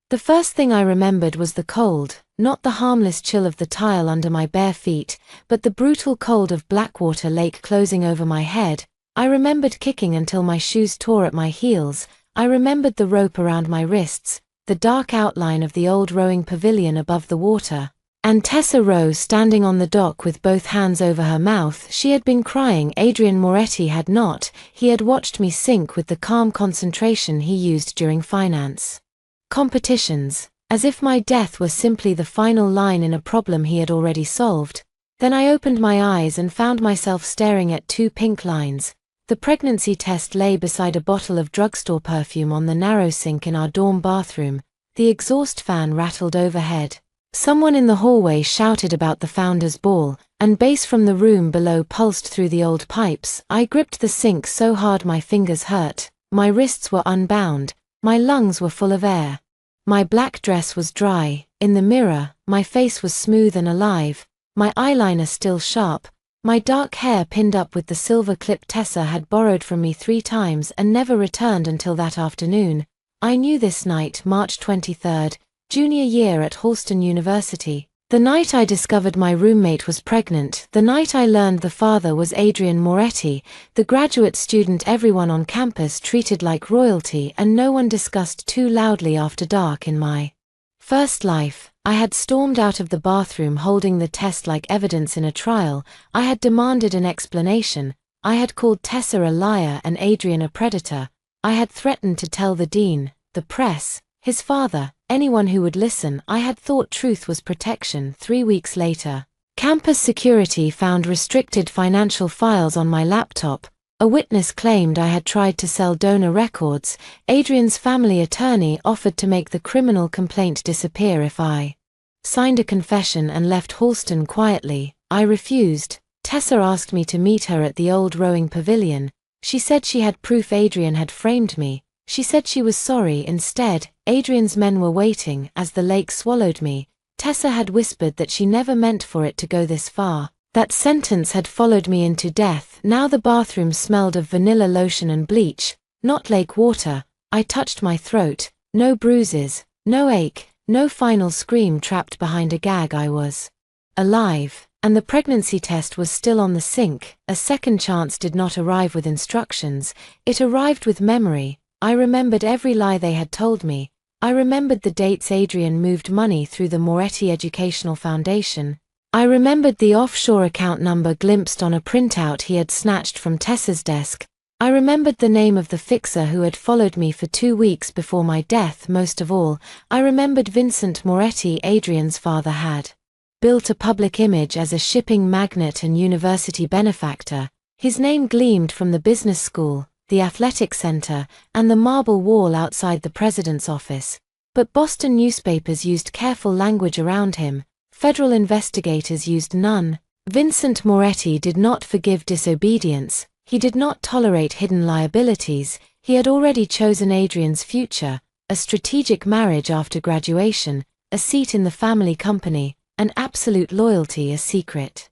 The first thing I remembered was the cold, not the harmless chill of the tile under my bare feet, but the brutal cold of Blackwater Lake closing over my head. I remembered kicking until my shoes tore at my heels. I remembered the rope around my wrists, the dark outline of the old rowing pavilion above the water, and Tessa Rowe standing on the dock with both hands over her mouth. She had been crying. Adrian Moretti had not. He had watched me sink with the calm concentration he used during finance competitions, as if my death were simply the final line in a problem he had already solved. Then I opened my eyes and found myself staring at two pink lines. The pregnancy test lay beside a bottle of drugstore perfume on the narrow sink in our dorm bathroom. The exhaust fan rattled overhead. Someone in the hallway shouted about the founder's ball, and bass from the room below pulsed through the old pipes. I gripped the sink so hard my fingers hurt. My wrists were unbound. My lungs were full of air. My black dress was dry. In the mirror, my face was smooth and alive, my eyeliner still sharp, my dark hair pinned up with the silver clip Tessa had borrowed from me 3 times and never returned until that afternoon. I knew this night, March 23rd, junior year at Halston University. The night I discovered my roommate was pregnant, the night I learned the father was Adrian Moretti, the graduate student everyone on campus treated like royalty and no one discussed too loudly after dark. In my first life, I had stormed out of the bathroom holding the test like evidence in a trial. I had demanded an explanation. I had called Tessa a liar and Adrian a predator. I had threatened to tell the dean, the press, his father, anyone who would listen. I had thought truth was protection. 3 weeks later, campus security found restricted financial files on my laptop. A witness claimed I had tried to sell donor records. Adrian's family attorney offered to make the criminal complaint disappear if I signed a confession and left Halston quietly. I refused. Tessa asked me to meet her at the old rowing pavilion. She said she had proof Adrian had framed me. She said she was sorry. Instead, Adrian's men were waiting as the lake swallowed me. Tessa had whispered that she never meant for it to go this far. That sentence had followed me into death. Now the bathroom smelled of vanilla lotion and bleach, not lake water. I touched my throat. No bruises, no ache, no final scream trapped behind a gag. I was alive, and the pregnancy test was still on the sink. A second chance did not arrive with instructions. It arrived with memory. I remembered every lie they had told me. I remembered the dates Adrian moved money through the Moretti Educational Foundation. I remembered the offshore account number glimpsed on a printout he had snatched from Tessa's desk. I remembered the name of the fixer who had followed me for 2 weeks before my death. Most of all, I remembered Vincent Moretti. Adrian's father had built a public image as a shipping magnate and university benefactor. His name gleamed from the business school, the athletic center, and the marble wall outside the president's office. But Boston newspapers used careful language around him. Federal investigators used none. Vincent Moretti did not forgive disobedience. He did not tolerate hidden liabilities. He had already chosen Adrian's future, a strategic marriage after graduation, a seat in the family company, and absolute loyalty. A secret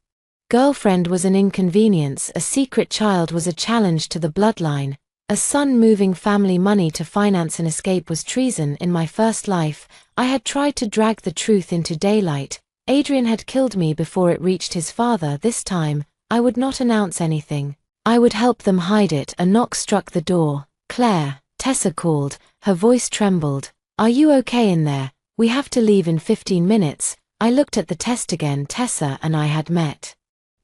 girlfriend was an inconvenience. A secret child was a challenge to the bloodline. A son moving family money to finance an escape was treason. In my first life, I had tried to drag the truth into daylight. Adrian had killed me before it reached his father. This time, I would not announce anything. I would help them hide it. A knock struck the door. Claire, Tessa called. Her voice trembled. Are you okay in there? We have to leave in 15 minutes. I looked at the test again. Tessa and I had met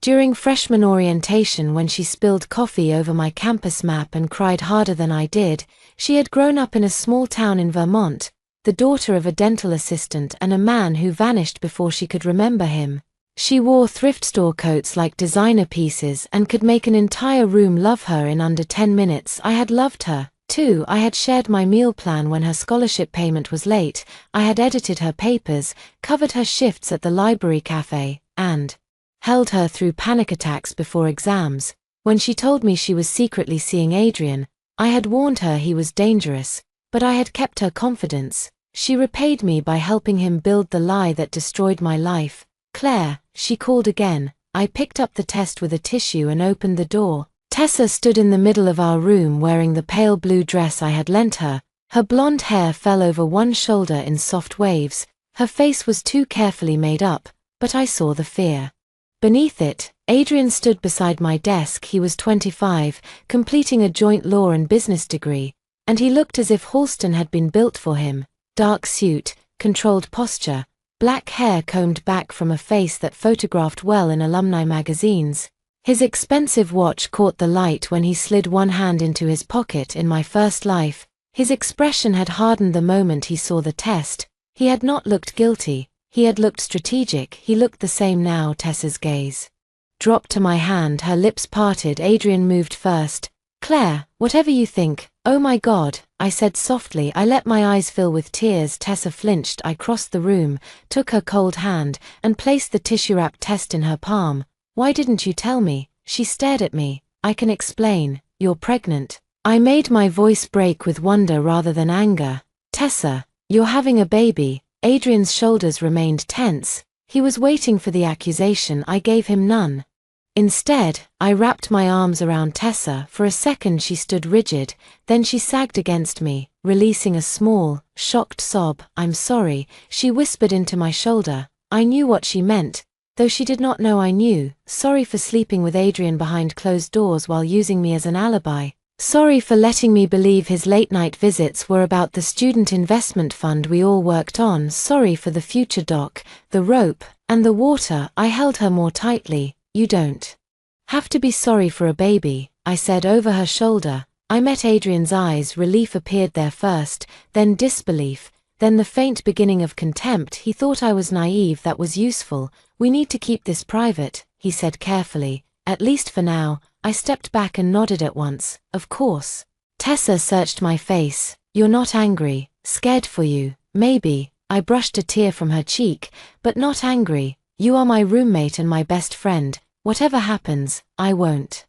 during freshman orientation when she spilled coffee over my campus map and cried harder than I did. She had grown up in a small town in Vermont, the daughter of a dental assistant and a man who vanished before she could remember him. She wore thrift store coats like designer pieces and could make an entire room love her in under 10 minutes. I had loved her, too. I had shared my meal plan when her scholarship payment was late. I had edited her papers, covered her shifts at the library cafe, and held her through panic attacks before exams. When she told me she was secretly seeing Adrian, I had warned her he was dangerous, but I had kept her confidence. She repaid me by helping him build the lie that destroyed my life. Claire, she called again. I picked up the test with a tissue and opened the door. Tessa stood in the middle of our room wearing the pale blue dress I had lent her, Her blonde hair fell over one shoulder in soft waves. Her face was too carefully made up, but I saw the fear. Beneath it, Adrian stood beside my desk. He was 25, completing a joint law and business degree, and he looked as if Halston had been built for him. Dark suit, controlled posture, black hair combed back from a face that photographed well in alumni magazines. His expensive watch caught the light when he slid one hand into his pocket. In my first life, his expression had hardened the moment he saw the test. He had not looked guilty, he had looked strategic. He looked the same now. Tessa's gaze dropped to my hand, her lips parted. Adrian moved first. "Claire, whatever you think." "Oh my God," I said softly. I let my eyes fill with tears. Tessa flinched. I crossed the room, took her cold hand, and placed the tissue-wrapped test in her palm. "Why didn't you tell me?" She stared at me. "I can explain. You're pregnant." I made my voice break with wonder rather than anger. "Tessa, you're having a baby." Adrian's shoulders remained tense. He was waiting for the accusation. I gave him none. Instead, I wrapped my arms around Tessa. For a second she stood rigid, then she sagged against me, releasing a small, shocked sob. "I'm sorry," she whispered into my shoulder. I knew what she meant, though she did not know I knew. "Sorry for sleeping with Adrian behind closed doors while using me as an alibi. Sorry for letting me believe his late-night visits were about the student investment fund we all worked on. Sorry for the future doc, the rope, and the water." I held her more tightly. "You don't have to be sorry for a baby," I said over her shoulder. I met Adrian's eyes. Relief appeared there first, then disbelief, then the faint beginning of contempt. He thought I was naive. That was useful. "We need to keep this private," he said carefully. "At least for now." I stepped back and nodded at once. "Of course." Tessa searched my face. "You're not angry." "Scared for you, maybe." I brushed a tear from her cheek, "but not angry. You are my roommate and my best friend. Whatever happens, I won't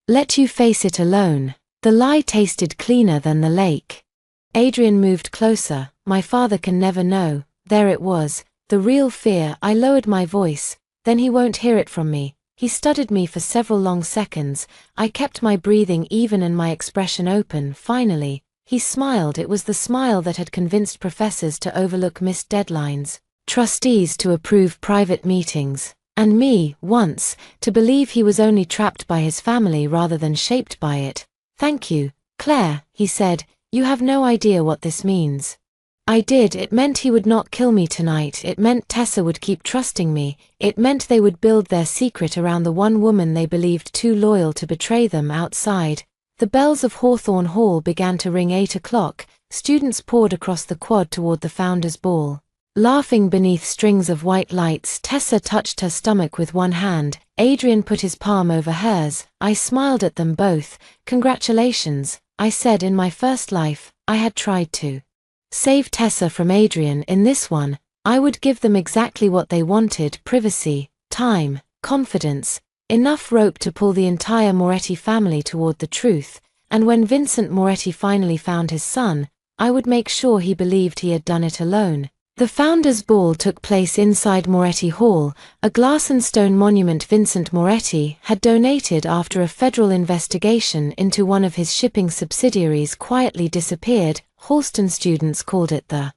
let you face it alone." The lie tasted cleaner than the lake. Adrian moved closer. "My father can never know." There it was, the real fear. I lowered my voice. "Then he won't hear it from me." He studied me for several long seconds. I kept my breathing even and my expression open. Finally, he smiled. It was the smile that had convinced professors to overlook missed deadlines, trustees to approve private meetings, and me, once, to believe he was only trapped by his family rather than shaped by it. "Thank you, Claire," he said. "You have no idea what this means." I did. It meant he would not kill me tonight. It meant Tessa would keep trusting me. It meant they would build their secret around the one woman they believed too loyal to betray them. Outside, the bells of Hawthorne Hall began to ring. 8 o'clock. Students poured across the quad toward the Founders' Ball, laughing beneath strings of white lights. Tessa touched her stomach with one hand. Adrian put his palm over hers. I smiled at them both. "Congratulations," I said. In my first life, I had tried to save Tessa from Adrian. In this one, I would give them exactly what they wanted: privacy, time, confidence, enough rope to pull the entire Moretti family toward the truth. And when Vincent Moretti finally found his son, I would make sure he believed he had done it alone. The Founders' Ball took place inside Moretti Hall, a glass and stone monument Vincent Moretti had donated after a federal investigation into one of his shipping subsidiaries quietly disappeared. Halston students called it the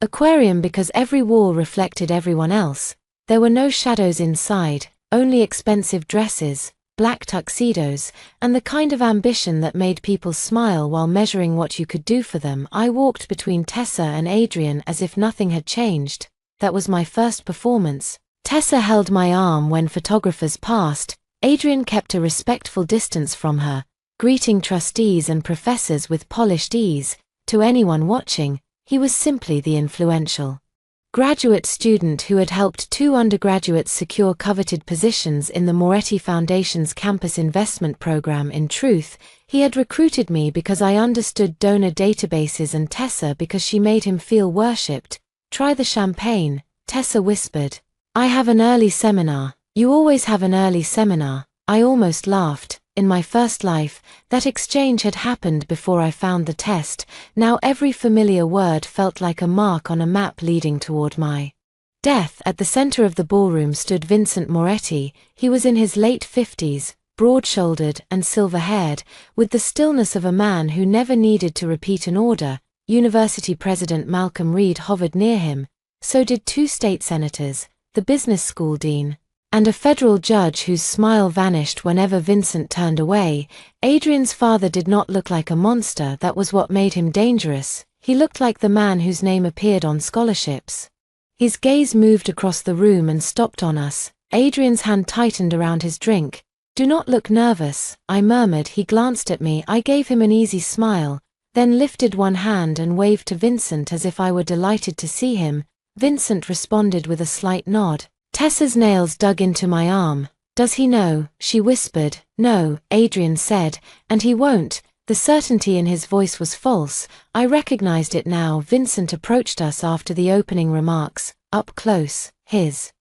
aquarium because every wall reflected everyone else. There were no shadows inside, only expensive dresses, black tuxedos, and the kind of ambition that made people smile while measuring what you could do for them. I walked between Tessa and Adrian as if nothing had changed. That was my first performance. Tessa held my arm when photographers passed. Adrian kept a respectful distance from her, greeting trustees and professors with polished ease. To anyone watching, he was simply the influential graduate student who had helped 2 undergraduates secure coveted positions in the Moretti Foundation's campus investment program. In truth, he had recruited me because I understood donor databases and Tessa because she made him feel worshipped. "Try the champagne," Tessa whispered. "I have an early seminar." "You always have an early seminar." I almost laughed. In my first life, that exchange had happened before I found the test. Now every familiar word felt like a mark on a map leading toward my death. At the center of the ballroom stood Vincent Moretti. He was in his late 50s, broad-shouldered and silver-haired, with the stillness of a man who never needed to repeat an order. University President Malcolm Reed hovered near him, so did 2 state senators, the business school dean, and a federal judge whose smile vanished whenever Vincent turned away. Adrian's father did not look like a monster. That was what made him dangerous. He looked like the man whose name appeared on scholarships. His gaze moved across the room and stopped on us. Adrian's hand tightened around his drink. "Do not look nervous," I murmured. He glanced at me. I gave him an easy smile, then lifted one hand and waved to Vincent as if I were delighted to see him. Vincent responded with a slight nod. Tessa's nails dug into my arm. "Does he know?" she whispered. "No," Adrian said, "and he won't." The certainty in his voice was false. I recognized it now. Vincent approached us after the opening remarks, up close. His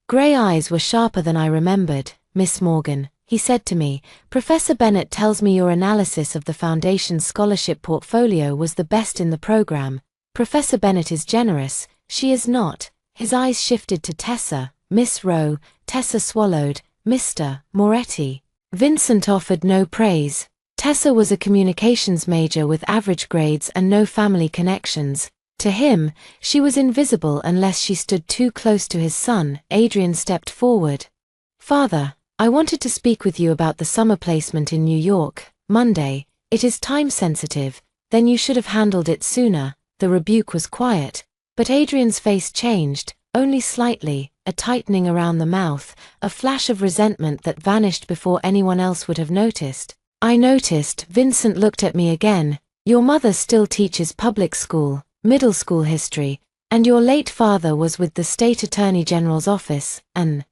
gray eyes were sharper than I remembered. "Miss Morgan," he said to me, "Professor Bennett tells me your analysis of the Foundation's scholarship portfolio was the best in the program. Professor Bennett is generous." "She is not." His eyes shifted to Tessa. "Miss Rowe." Tessa swallowed. "Mr. Moretti." Vincent offered no praise. Tessa was a communications major with average grades and no family connections. To him, she was invisible unless she stood too close to his son. Adrian stepped forward. "Father, I wanted to speak with you about the summer placement in New York, Monday. It is time sensitive." "Then you should have handled it sooner." The rebuke was quiet, but Adrian's face changed, only slightly, a tightening around the mouth, a flash of resentment that vanished before anyone else would have noticed. I noticed. Vincent looked at me again. "Your mother still teaches public school, middle school history, and your late father was with the state attorney general's office, an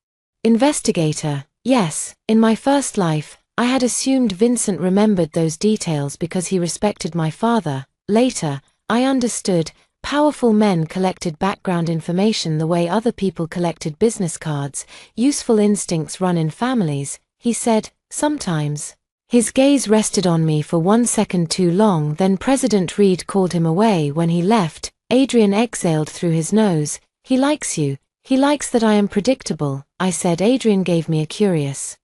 investigator." "Yes, in my first life, I had assumed Vincent remembered those details because he respected my father. Later, I understood. Powerful men collected background information the way other people collected business cards. Useful instincts run in families," he said, "sometimes." His gaze rested on me for 1 second too long, then President Reed called him away. When he left, Adrian exhaled through his nose. "He likes you. He likes that I am predictable," I said. Adrian gave me a curious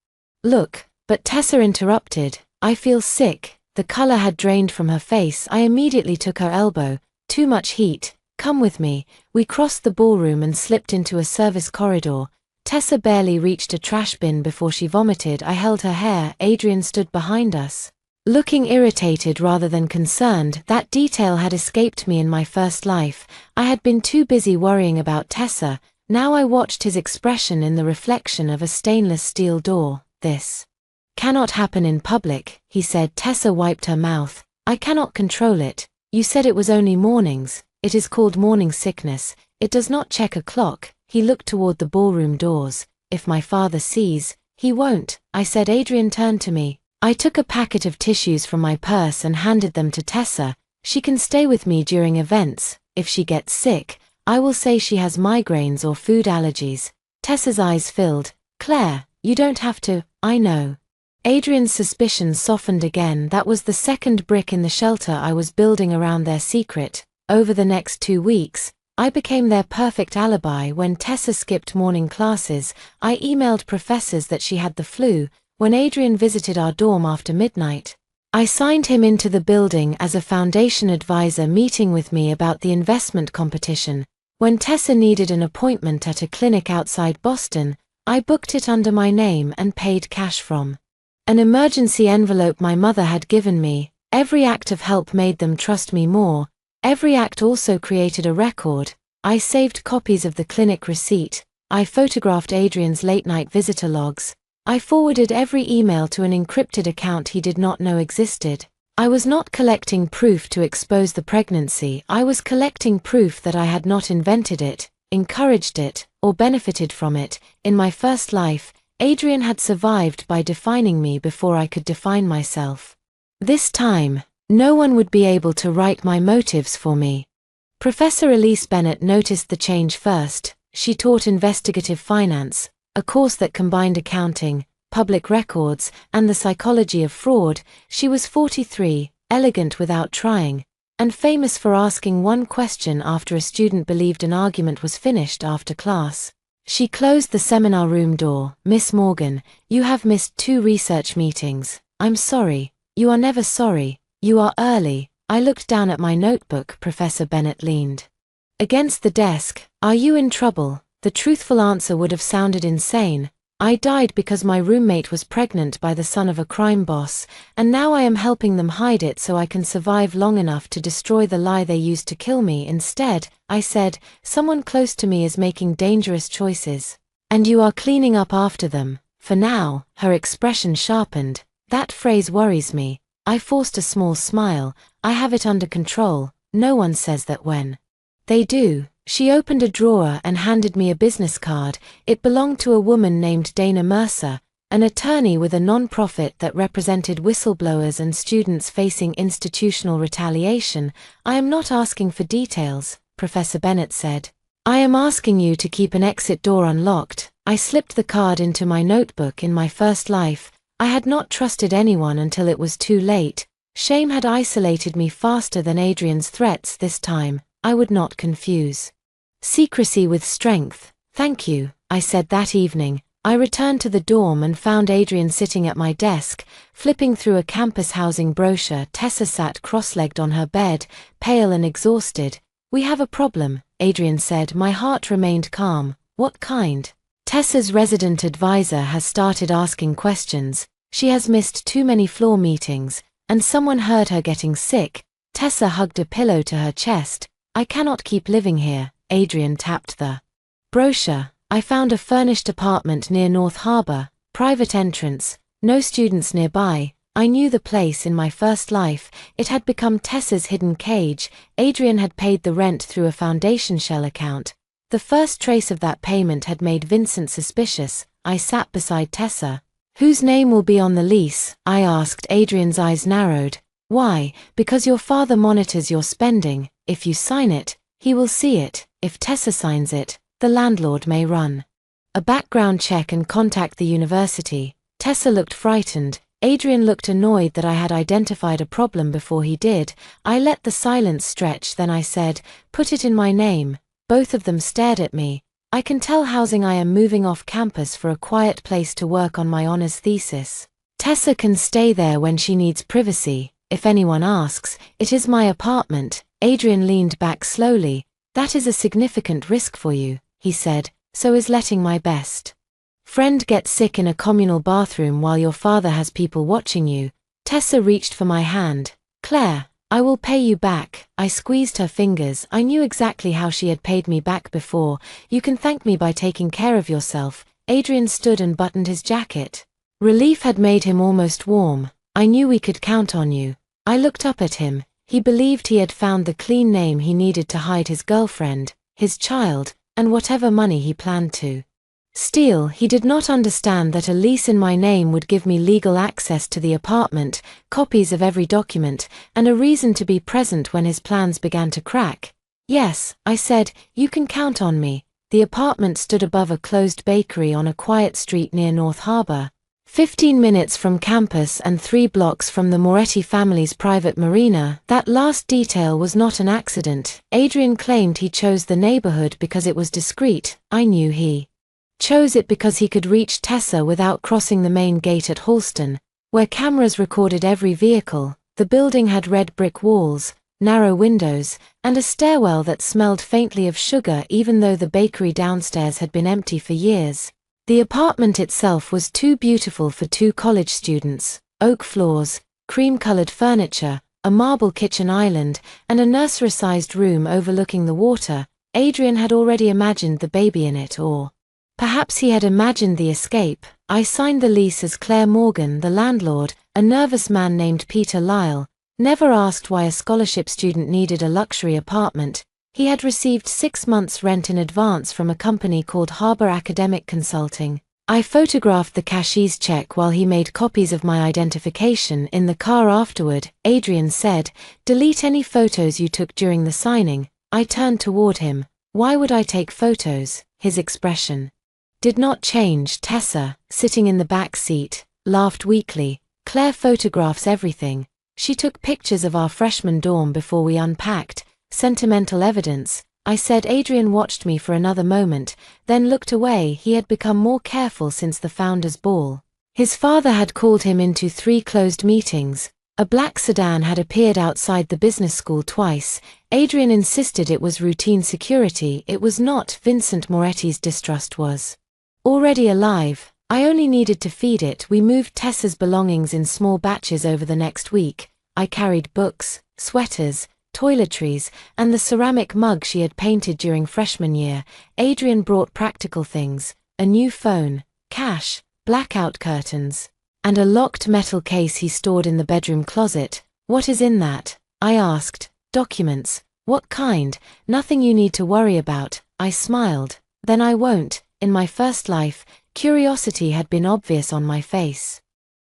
look, but Tessa interrupted. "I feel sick." The color had drained from her face. I immediately took her elbow. "Too much heat. Come with me." We crossed the ballroom and slipped into a service corridor. Tessa barely reached a trash bin before she vomited. I held her hair. Adrian stood behind us, looking irritated rather than concerned. That detail had escaped me in my first life. I had been too busy worrying about Tessa. Now I watched his expression in the reflection of a stainless steel door. "This cannot happen in public," he said. Tessa wiped her mouth. "I cannot control it. You said it was only mornings. It is called morning sickness. It does not check a clock." He looked toward the ballroom doors. "If my father sees." "He won't," I said. Adrian turned to me. I took a packet of tissues from my purse and handed them to Tessa. "She can stay with me during events. If she gets sick, I will say she has migraines or food allergies." Tessa's eyes filled. "Claire, you don't have to." "I know." Adrian's suspicions softened again. That was the second brick in the shelter I was building around their secret. Over the next 2 weeks, I became their perfect alibi. When Tessa skipped morning classes, I emailed professors that she had the flu. When Adrian visited our dorm after midnight, I signed him into the building as a foundation advisor, meeting with me about the investment competition. When Tessa needed an appointment at a clinic outside Boston, I booked it under my name and paid cash from an emergency envelope my mother had given me. Every act of help made them trust me more. Every act also created a record. I saved copies of the clinic receipt. I photographed Adrian's late-night visitor logs. I forwarded every email to an encrypted account he did not know existed. I was not collecting proof to expose the pregnancy. I was collecting proof that I had not invented it, encouraged it, or benefited from it. In my first life, Adrian had survived by defining me before I could define myself. This time, no one would be able to write my motives for me. Professor Elise Bennett noticed the change first. She taught investigative finance, a course that combined accounting, public records, and the psychology of fraud. She was 43, elegant without trying, and famous for asking one question after a student believed an argument was finished after class. She closed the seminar room door. "Miss Morgan, you have missed 2 research meetings." "I'm sorry." "You are never sorry. You are early." I looked down at my notebook. Professor Bennett leaned against the desk. Are you in trouble? The truthful answer would have sounded insane. I died because my roommate was pregnant by the son of a crime boss, and now I am helping them hide it so I can survive long enough to destroy the lie they used to kill me. Instead, I said, someone close to me is making dangerous choices. And you are cleaning up after them. For now. Her expression sharpened. That phrase worries me. I forced a small smile. I have it under control. No one says that when they do. She opened a drawer and handed me a business card. It belonged to a woman named Dana Mercer, an attorney with a non-profit that represented whistleblowers and students facing institutional retaliation. I am not asking for details, Professor Bennett said. I am asking you to keep an exit door unlocked. I slipped the card into my notebook. In my first life, I had not trusted anyone until it was too late. Shame had isolated me faster than Adrian's threats. This time, I would not confuse secrecy with strength. Thank you, I said that evening. I returned to the dorm and found Adrian sitting at my desk, flipping through a campus housing brochure. Tessa sat cross-legged on her bed, pale and exhausted. We have a problem, Adrian said. My heart remained calm. What kind? Tessa's resident advisor has started asking questions. She has missed too many floor meetings, and someone heard her getting sick. Tessa hugged a pillow to her chest. I cannot keep living here. Adrian tapped the brochure. I found a furnished apartment near North Harbor, private entrance, no students nearby. I knew the place. In my first life, it had become Tessa's hidden cage. Adrian had paid the rent through a foundation shell account. The first trace of that payment had made Vincent suspicious. I sat beside Tessa. Whose name will be on the lease? I asked. Adrian's eyes narrowed. Why? Because your father monitors your spending. If you sign it, he will see it. If Tessa signs it, the landlord may run a background check and contact the university. Tessa looked frightened. Adrian looked annoyed that I had identified a problem before he did. I let the silence stretch. Then I said, put it in my name. Both of them stared at me. I can tell housing. I am moving off campus for a quiet place to work on my honors thesis. Tessa can stay there when she needs privacy. If anyone asks, it is my apartment. Adrian leaned back slowly. That is a significant risk for you, he said. So is letting my best friend get sick in a communal bathroom while your father has people watching you. Tessa reached for my hand. Claire, I will pay you back. I squeezed her fingers. I knew exactly how she had paid me back before. You can thank me by taking care of yourself. Adrian stood and buttoned his jacket. Relief had made him almost warm. I knew we could count on you. I looked up at him. He believed he had found the clean name he needed to hide his girlfriend, his child, and whatever money he planned to steal. He did not understand that a lease in my name would give me legal access to the apartment, copies of every document, and a reason to be present when his plans began to crack. Yes, I said, you can count on me. The apartment stood above a closed bakery on a quiet street near North Harbor. 15 minutes from campus and 3 blocks from the Moretti family's private marina. That last detail was not an accident. Adrian claimed he chose the neighborhood because it was discreet. I knew he chose it because he could reach Tessa without crossing the main gate at Halston, where cameras recorded every vehicle. The building had red brick walls, narrow windows, and a stairwell that smelled faintly of sugar even though the bakery downstairs had been empty for years. The apartment itself was too beautiful for 2 college students. Oak floors, cream-colored furniture, a marble kitchen island, and a nursery-sized room overlooking the water. Adrian had already imagined the baby in it, or perhaps he had imagined the escape. I signed the lease as Claire Morgan. The landlord, a nervous man named Peter Lyle, never asked why a scholarship student needed a luxury apartment. He had received 6 months' rent in advance from a company called Harbor Academic Consulting. I photographed the cashier's check while he made copies of my identification. In the car afterward, Adrian said, delete any photos you took during the signing. I turned toward him. Why would I take photos? His expression did not change. Tessa, sitting in the back seat, laughed weakly. Claire photographs everything. She took pictures of our freshman dorm before we unpacked. Sentimental evidence, I said. Adrian watched me for another moment, then looked away. He had become more careful since the founders' ball. His father had called him into 3 closed meetings. A black sedan had appeared outside the business school twice. Adrian insisted it was routine security. It was not. Vincent Moretti's distrust was already alive. I only needed to feed it. We moved Tessa's belongings in small batches over the next week. I carried books, sweaters, toiletries, and the ceramic mug she had painted during freshman year. Adrian brought practical things: a new phone, cash, blackout curtains, and a locked metal case he stored in the bedroom closet. "What is in that?" I asked. "Documents." "What kind?" "Nothing you need to worry about." I smiled. "Then I won't." In my first life, curiosity had been obvious on my face.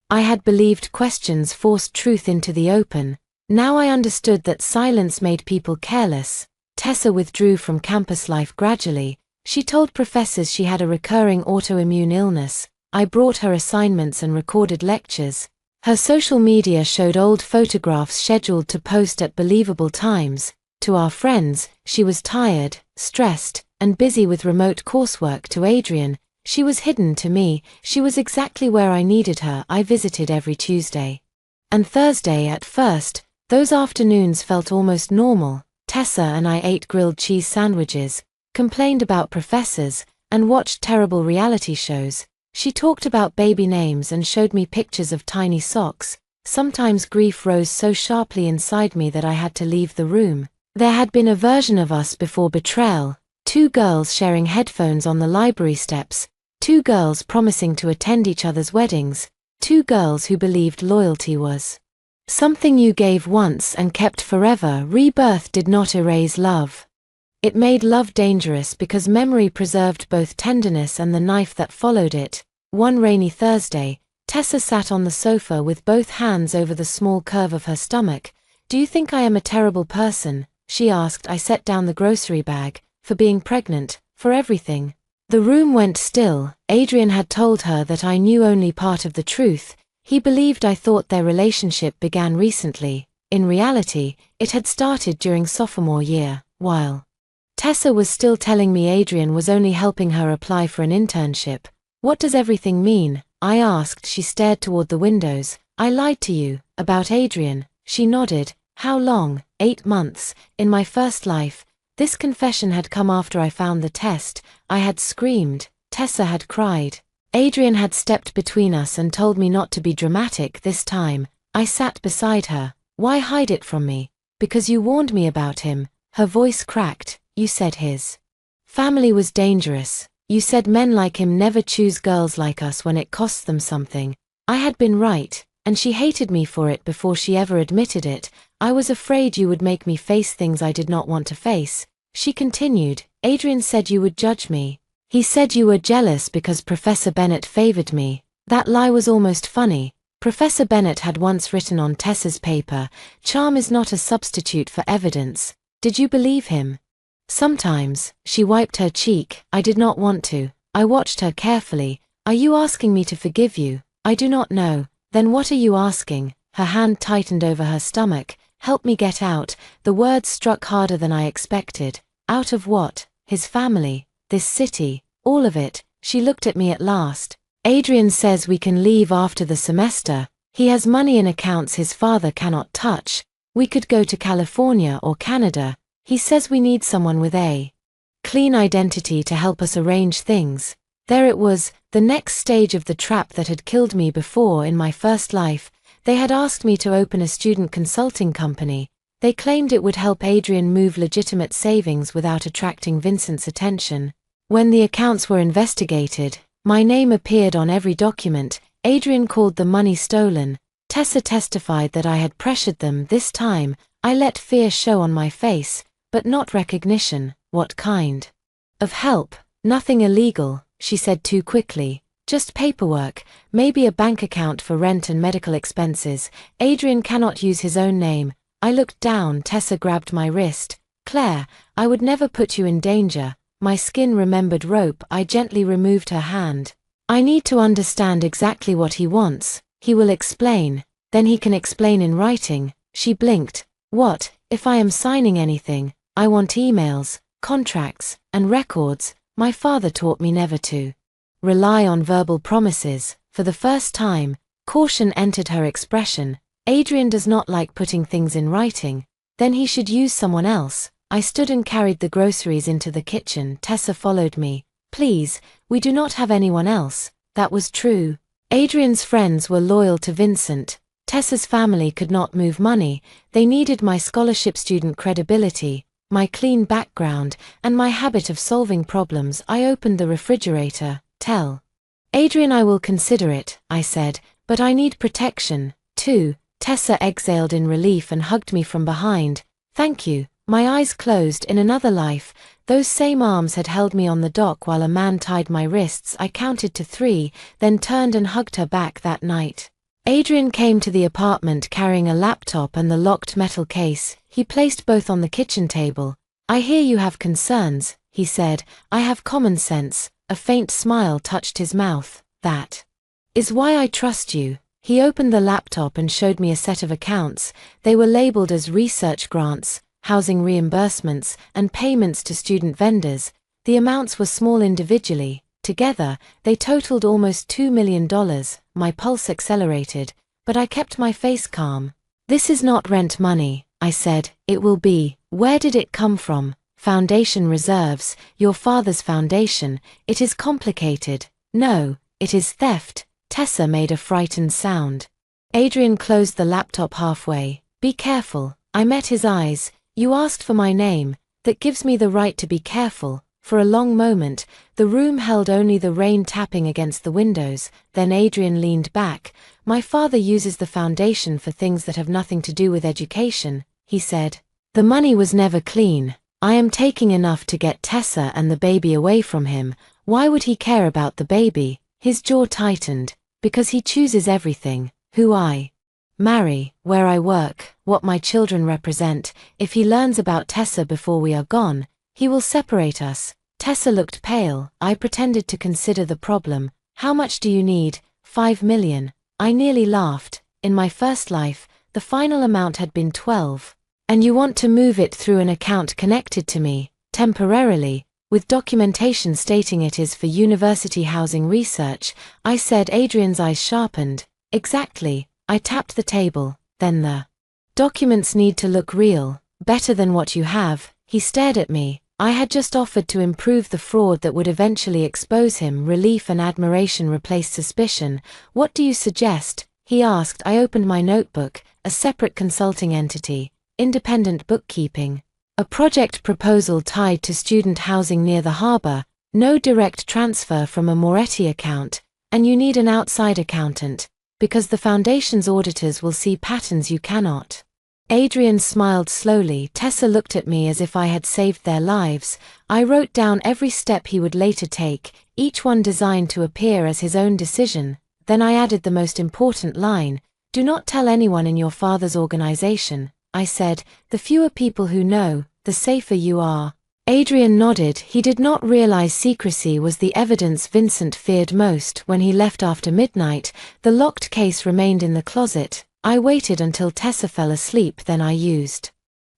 I had believed questions forced truth into the open. Now I understood that silence made people careless. Tessa withdrew from campus life gradually. She told professors she had a recurring autoimmune illness. I brought her assignments and recorded lectures. Her social media showed old photographs scheduled to post at believable times. To our friends, she was tired, stressed, and busy with remote coursework. To Adrian, she was hidden. To me, she was exactly where I needed her. I visited every Tuesday and Thursday. At first, those afternoons felt almost normal. Tessa and I ate grilled cheese sandwiches, complained about professors, and watched terrible reality shows. She talked about baby names and showed me pictures of tiny socks. Sometimes grief rose so sharply inside me that I had to leave the room. There had been a version of us before betrayal. Two girls sharing headphones on the library steps. Two girls promising to attend each other's weddings. Two girls who believed loyalty was something you gave once and kept forever. Rebirth did not erase love. It made love dangerous because memory preserved both tenderness and the knife that followed it. One rainy Thursday, Tessa sat on the sofa with both hands over the small curve of her stomach. "Do you think I am a terrible person?" she asked. I set down the grocery bag. "For being pregnant, for everything." The room went still. Adrian had told her that I knew only part of the truth. He believed I thought their relationship began recently. In reality, it had started during sophomore year, while Tessa was still telling me Adrian was only helping her apply for an internship. "What does everything mean?" I asked. She stared toward the windows. "I lied to you about Adrian." She nodded. "How long?" 8 months. In my first life, this confession had come after I found the test. I had screamed. Tessa had cried. Adrian had stepped between us and told me not to be dramatic this time. I sat beside her. "Why hide it from me?" "Because you warned me about him." Her voice cracked. "You said his family was dangerous. You said men like him never choose girls like us when it costs them something." I had been right, and she hated me for it before she ever admitted it. "I was afraid you would make me face things I did not want to face." She continued. "Adrian said you would judge me. He said you were jealous because Professor Bennett favored me." That lie was almost funny. Professor Bennett had once written on Tessa's paper, "Charm is not a substitute for evidence." Did you believe him? Sometimes. She wiped her cheek. I did not want to. I watched her carefully. "Are you asking me to forgive you?" "I do not know." "Then what are you asking?" Her hand tightened over her stomach. "Help me get out." The words struck harder than I expected. Out of what? His family, this city, all of it. She looked at me at last. "Adrian says we can leave after the semester. He has money in accounts his father cannot touch. We could go to California or Canada. He says we need someone with a clean identity to help us arrange things." There it was, the next stage of the trap that had killed me before. In my first life, they had asked me to open a student consulting company. They claimed it would help Adrian move legitimate savings without attracting Vincent's attention. When the accounts were investigated, my name appeared on every document. Adrian called the money stolen. Tessa testified that I had pressured them. This time, I let fear show on my face, but not recognition. "What kind of help?" "Nothing illegal," she said too quickly. "Just paperwork, maybe a bank account for rent and medical expenses. Adrian cannot use his own name." I looked down. Tessa grabbed my wrist. "Claire, I would never put you in danger." My skin remembered rope. I gently removed her hand. "I need to understand exactly what he wants. He will explain. Then he can explain in writing." She blinked. "What? If I am signing anything, I want emails, contracts, and records. My father taught me never to rely on verbal promises." For the first time, caution entered her expression. Adrian does not like putting things in writing. Then he should use someone else. I stood and carried the groceries into the kitchen. Tessa followed me. Please, we do not have anyone else. That was true. Adrian's friends were loyal to Vincent. Tessa's family could not move money. They needed my scholarship student credibility, my clean background, and my habit of solving problems. I opened the refrigerator. Tell Adrian I will consider it, I said, but I need protection, too. Tessa exhaled in relief and hugged me from behind. Thank you. My eyes closed. In another life, those same arms had held me on the dock while a man tied my wrists. I counted to 3, then turned and hugged her back that night. Adrian came to the apartment carrying a laptop and the locked metal case. He placed both on the kitchen table. I hear you have concerns, he said. I have common sense. A faint smile touched his mouth. That is why I trust you. He opened the laptop and showed me a set of accounts. They were labeled as research grants, housing reimbursements, and payments to student vendors. The amounts were small individually. Together, they totaled almost $2 million. My pulse accelerated, but I kept my face calm. This is not rent money, I said. It will be. Where did it come from? Foundation reserves, your father's foundation. It is complicated. No, it is theft. Tessa made a frightened sound. Adrian closed the laptop halfway. Be careful. I met his eyes. You asked for my name. That gives me the right to be careful. For a long moment, the room held only the rain tapping against the windows. Then Adrian leaned back. My father uses the foundation for things that have nothing to do with education, he said. The money was never clean. I am taking enough to get Tessa and the baby away from him. Why would he care about the baby? His jaw tightened. Because he chooses everything. Who I marry, where I work, what my children represent. If he learns about Tessa before we are gone, he will separate us. Tessa looked pale. I pretended to consider the problem. How much do you need? 5 million. I nearly laughed. In my first life, the final amount had been 12. And you want to move it through an account connected to me, temporarily, with documentation stating it is for university housing research, I said. Adrian's eyes sharpened. Exactly. I tapped the table. Then the documents need to look real, better than what you have. He stared at me. I had just offered to improve the fraud that would eventually expose him. Relief and admiration replaced suspicion. What do you suggest? He asked. I opened my notebook, a separate consulting entity, independent bookkeeping. A project proposal tied to student housing near the harbor, no direct transfer from a Moretti account, and you need an outside accountant, because the foundation's auditors will see patterns you cannot. Adrian smiled slowly. Tessa looked at me as if I had saved their lives. I wrote down every step he would later take, each one designed to appear as his own decision. Then I added the most important line. Do not tell anyone in your father's organization, I said. The fewer people who know, the safer you are. Adrian nodded. He did not realize secrecy was the evidence Vincent feared most. When he left after midnight, the locked case remained in the closet. I waited until Tessa fell asleep, then I used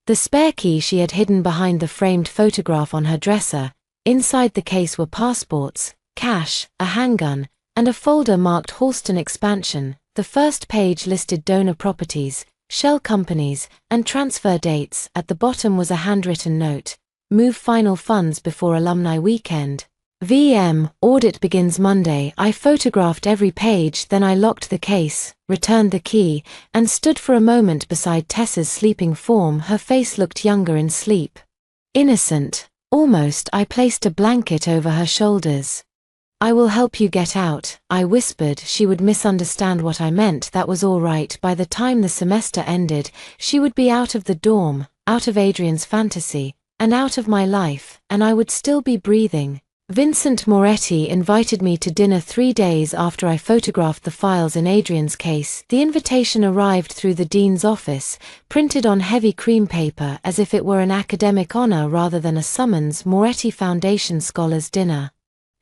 the spare key she had hidden behind the framed photograph on her dresser. Inside the case were passports, cash, a handgun, and a folder marked Halston Expansion. The first page listed donor properties, shell companies, and transfer dates. At the bottom was a handwritten note. Move final funds before alumni weekend. VM, audit begins Monday. I photographed every page, then I locked the case, returned the key, and stood for a moment beside Tessa's sleeping form. Her face looked younger in sleep. Innocent. Almost. I placed a blanket over her shoulders. I will help you get out, I whispered. She would misunderstand what I meant. That was all right. By the time the semester ended, she would be out of the dorm, out of Adrian's fantasy, and out of my life, and I would still be breathing. Vincent Moretti invited me to dinner 3 days after I photographed the files in Adrian's case. The invitation arrived through the dean's office, printed on heavy cream paper as if it were an academic honor rather than a summons. Moretti Foundation Scholars Dinner.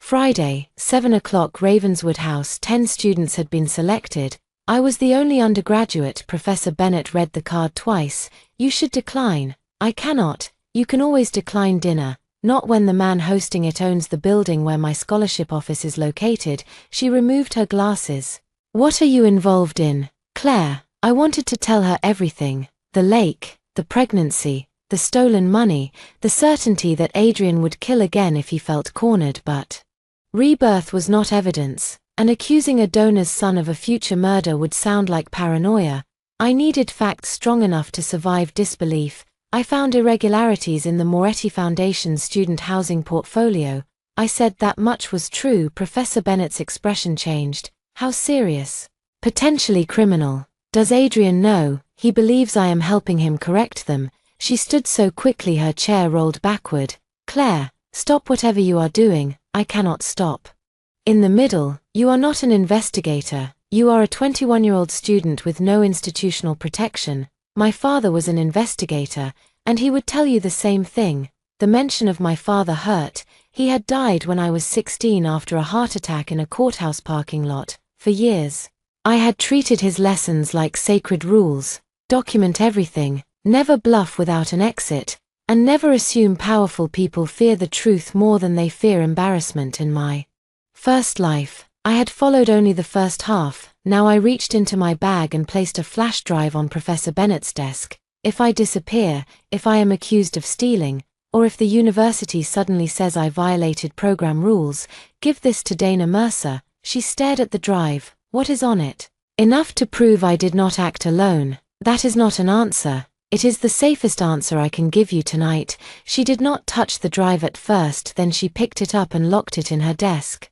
Friday, 7 o'clock, Ravenswood House. 10 students had been selected. I was the only undergraduate. Professor Bennett read the card twice. You should decline. I cannot. You can always decline dinner. Not when the man hosting it owns the building where my scholarship office is located. She removed her glasses. What are you involved in, Claire? I wanted to tell her everything: the lake, the pregnancy, the stolen money, the certainty that Adrian would kill again if he felt cornered. But rebirth was not evidence, and accusing a donor's son of a future murder would sound like paranoia. I needed facts strong enough to survive disbelief. I found irregularities in the Moretti Foundation's student housing portfolio. I said that much was true. Professor Bennett's expression changed. How serious? Potentially criminal. Does Adrian know? He believes I am helping him correct them. She stood so quickly her chair rolled backward. Claire, stop whatever you are doing. I cannot stop. In the middle, you are not an investigator. You are a 21-year-old student with no institutional protection. My father was an investigator, and he would tell you the same thing. The mention of my father hurt. He had died when I was 16 after a heart attack in a courthouse parking lot. For years, I had treated his lessons like sacred rules. Document everything, never bluff without an exit, and never assume powerful people fear the truth more than they fear embarrassment. In my first life, I had followed only the first half. Now I reached into my bag and placed a flash drive on Professor Bennett's desk. If I disappear, if I am accused of stealing, or if the university suddenly says I violated program rules, give this to Dana Mercer. She stared at the drive. What is on it? Enough to prove I did not act alone. That is not an answer. It is the safest answer I can give you tonight. She did not touch the drive at first, then she picked it up and locked it in her desk.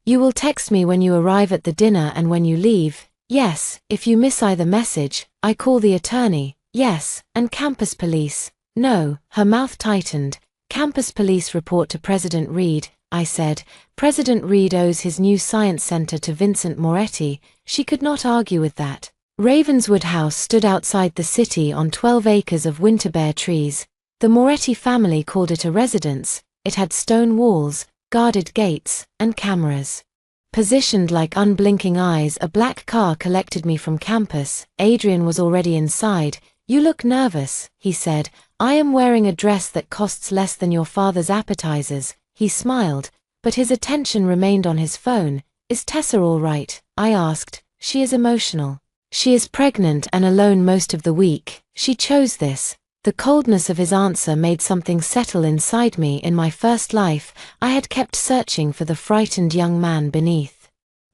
You will text me when you arrive at the dinner and when you leave. Yes, if you miss either message, I call the attorney. Yes, and campus police. No, her mouth tightened. Campus police report to President Reed, I said. President Reed owes his new science center to Vincent Moretti. She could not argue with that. Ravenswood House stood outside the city on 12 acres of winterbear trees. The Moretti family called it a residence. It had stone walls, guarded gates, and cameras. Positioned like unblinking eyes, a black car collected me from campus. Adrian was already inside. You look nervous, he said. I am wearing a dress that costs less than your father's appetizers. He smiled, but his attention remained on his phone. Is Tessa all right? I asked. She is emotional. She is pregnant and alone most of the week. She chose this. The coldness of his answer made something settle inside me. In my first life, I had kept searching for the frightened young man beneath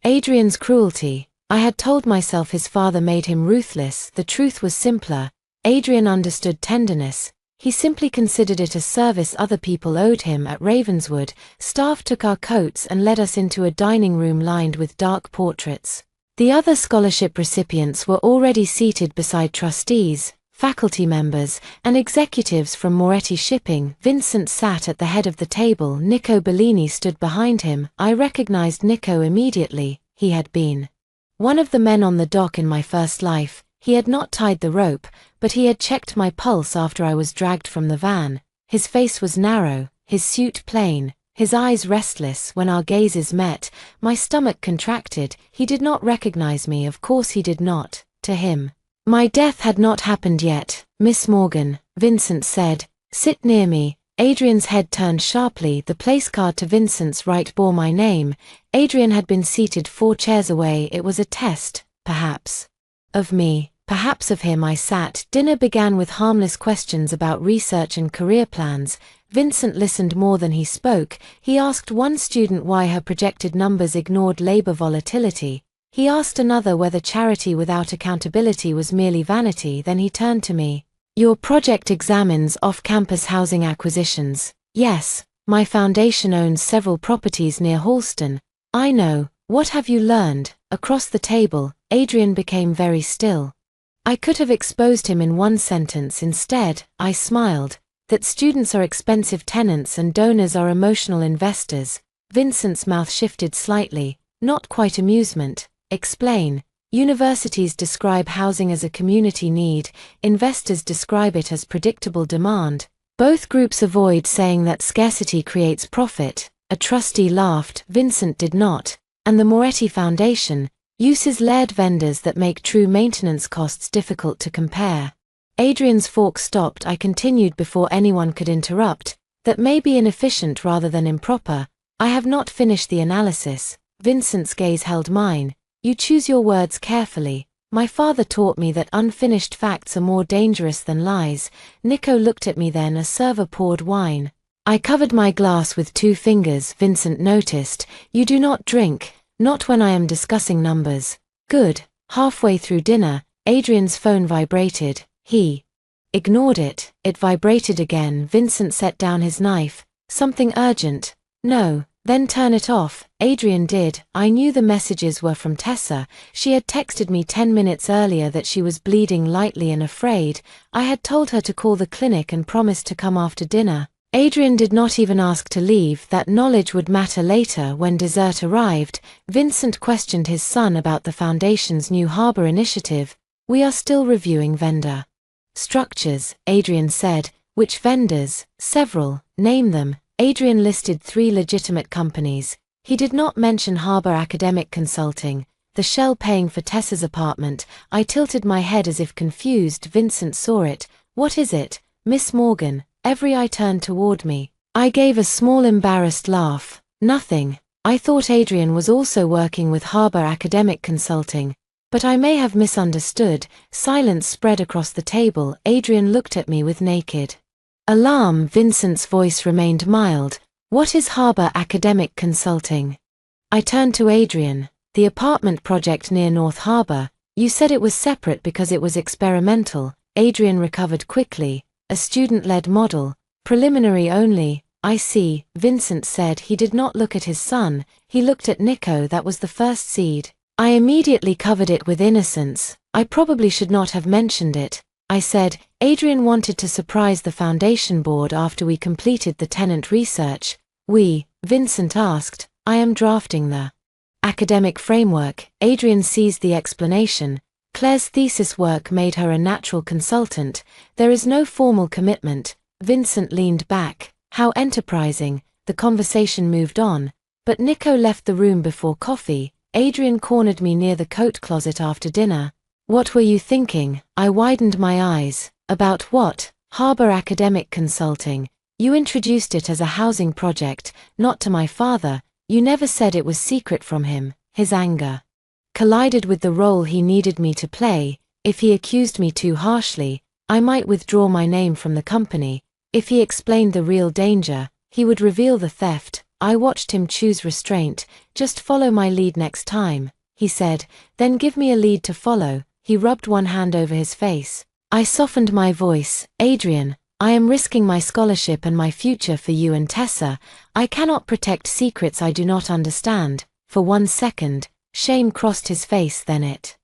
Adrian's cruelty. I had told myself his father made him ruthless. The truth was simpler. Adrian understood tenderness. He simply considered it a service other people owed him. At Ravenswood, staff took our coats and led us into a dining room lined with dark portraits. The other scholarship recipients were already seated beside trustees, faculty members, and executives from Moretti Shipping. Vincent sat at the head of the table. Nico Bellini stood behind him. I recognized Nico immediately. He had been one of the men on the dock in my first life. He had not tied the rope, but he had checked my pulse after I was dragged from the van. His face was narrow, his suit plain, his eyes restless. When our gazes met, my stomach contracted. He did not recognize me. Of course he did not. To him, my death had not happened yet. Miss Morgan, Vincent said, sit near me. Adrian's head turned sharply. The place card to Vincent's right bore my name. Adrian had been seated 4 chairs away. It was a test, perhaps, of me, perhaps of him. I sat. Dinner began with harmless questions about research and career plans. Vincent listened more than he spoke. He asked one student why her projected numbers ignored labor volatility. He asked another whether charity without accountability was merely vanity. Then he turned to me. Your project examines off-campus housing acquisitions. Yes, my foundation owns several properties near Halston. I know. What have you learned? Across the table, Adrian became very still. I could have exposed him in one sentence. Instead, I smiled. That students are expensive tenants and donors are emotional investors. Vincent's mouth shifted slightly. Not quite amusement. Explain. Universities describe housing as a community need, investors describe it as predictable demand. Both groups avoid saying that scarcity creates profit. A trustee laughed. Vincent did not. And the Moretti Foundation uses layered vendors that make true maintenance costs difficult to compare. Adrian's fork stopped. I continued before anyone could interrupt. That may be inefficient rather than improper. I have not finished the analysis. Vincent's gaze held mine. You choose your words carefully. My father taught me that unfinished facts are more dangerous than lies. Nico looked at me then. A server poured wine. I covered my glass with 2 fingers. Vincent noticed. You do not drink, not when I am discussing numbers. Good. Halfway through dinner, Adrian's phone vibrated. He ignored it. It vibrated again. Vincent set down his knife. Something urgent. No, then turn it off. Adrian did. I knew the messages were from Tessa. She had texted me 10 minutes earlier that she was bleeding lightly and afraid. I had told her to call the clinic and promised to come after dinner. Adrian did not even ask to leave. That knowledge would matter later. When dessert arrived, Vincent questioned his son about the Foundation's new harbor initiative. We are still reviewing vendor structures, Adrian said. Which vendors? Several. Name them. Adrian listed 3 legitimate companies. He did not mention Harbor Academic Consulting, the shell paying for Tessa's apartment. I tilted my head as if confused. Vincent saw it. What is it, Miss Morgan? Every eye turned toward me. I gave a small embarrassed laugh. Nothing. I thought Adrian was also working with Harbor Academic Consulting. But I may have misunderstood. Silence spread across the table. Adrian looked at me with naked alarm. Vincent's voice remained mild. What is Harbor Academic Consulting? I turned to Adrian. The apartment project near North Harbor. You said it was separate because it was experimental. Adrian recovered quickly. A student-led model. Preliminary only. I see, Vincent said. He did not look at his son. He looked at Nico. That was the first seed. I immediately covered it with innocence. I probably should not have mentioned it. I said, Adrian wanted to surprise the Foundation board after we completed the tenant research. Vincent asked. I am drafting the academic framework. Adrian seized the explanation. Claire's thesis work made her a natural consultant. There is no formal commitment. Vincent leaned back. How enterprising. The conversation moved on. But Nico left the room before coffee. Adrian cornered me near the coat closet after dinner. What were you thinking? I widened my eyes. About what? Harbor Academic Consulting. You introduced it as a housing project, not to my father. You never said it was secret from him. His anger collided with the role he needed me to play. If he accused me too harshly, I might withdraw my name from the company. If he explained the real danger, he would reveal the theft. I watched him choose restraint. Just follow my lead next time, he said, then give me a lead to follow. He rubbed one hand over his face. I softened my voice. Adrian, I am risking my scholarship and my future for you and Tessa. I cannot protect secrets I do not understand. For 1 second, shame crossed his face, then it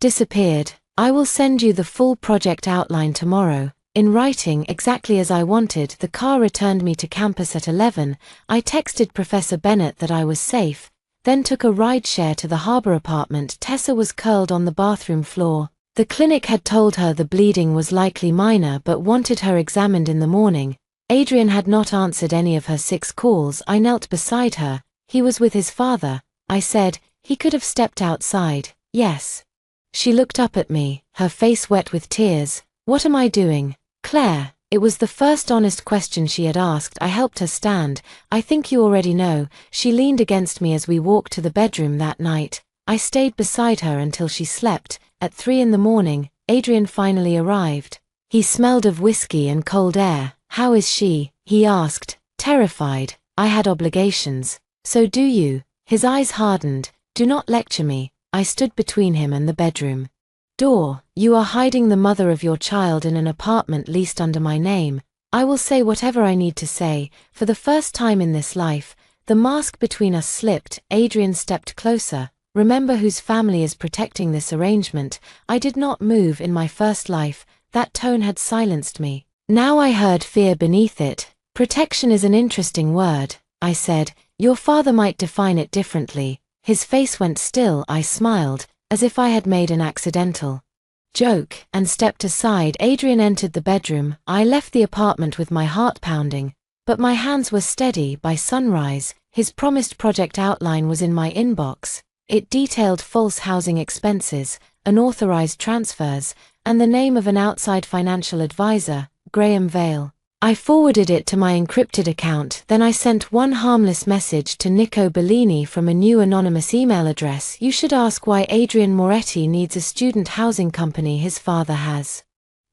disappeared. I will send you the full project outline tomorrow. In writing, exactly as I wanted. The car returned me to campus at 11. I texted Professor Bennett that I was safe, then took a ride-share to the harbor apartment. Tessa was curled on the bathroom floor. The clinic had told her the bleeding was likely minor but wanted her examined in the morning. Adrian had not answered any of her 6 calls. I knelt beside her. He was with his father. I said, he could have stepped outside. Yes. She looked up at me, her face wet with tears. What am I doing? Claire. It was the first honest question she had asked. I helped her stand. I think you already know. She leaned against me as we walked to the bedroom that night. I stayed beside her until she slept. At 3 in the morning, Adrian finally arrived. He smelled of whiskey and cold air. How is she? He asked, terrified. I had obligations. So do you. His eyes hardened. Do not lecture me. I stood between him and the bedroom door. You are hiding the mother of your child in an apartment leased under my name. I will say whatever I need to say. For the first time in this life, the mask between us slipped. Adrian stepped closer. Remember whose family is protecting this arrangement. I did not move. In my first life. That tone had silenced me. Now I heard fear beneath it. Protection is an interesting word, I said. Your father might define it differently. His face went still. I smiled, as if I had made an accidental joke, and stepped aside. Adrian entered the bedroom. I left the apartment with my heart pounding, but my hands were steady. By sunrise, his promised project outline was in my inbox. It detailed false housing expenses, unauthorized transfers, and the name of an outside financial advisor, Graham Vale. I forwarded it to my encrypted account, then I sent one harmless message to Nico Bellini from a new anonymous email address. You should ask why Adrian Moretti needs a student housing company his father has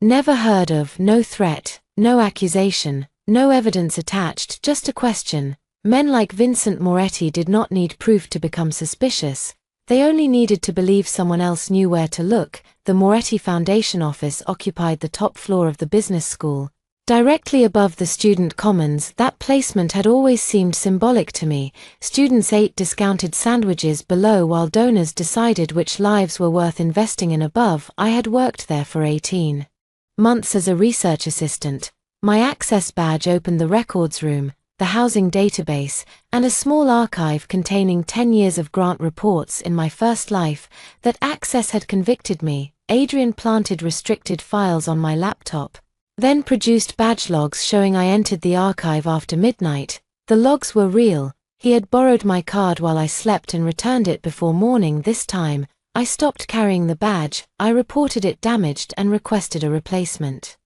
never heard of. No threat, no accusation, no evidence attached, just a question. Men like Vincent Moretti did not need proof to become suspicious. They only needed to believe someone else knew where to look. The Moretti Foundation office occupied the top floor of the business school, directly above the student commons. That placement had always seemed symbolic to me. Students ate discounted sandwiches below while donors decided which lives were worth investing in above. I had worked there for 18 months as a research assistant. My access badge opened the records room, the housing database, and a small archive containing 10 years of grant reports. In my first life, that access had convicted me. Adrian planted restricted files on my laptop, then produced badge logs showing I entered the archive after midnight. The logs were real. He had borrowed my card while I slept and returned it before morning. This time, I stopped carrying the badge. I reported it damaged and requested a replacement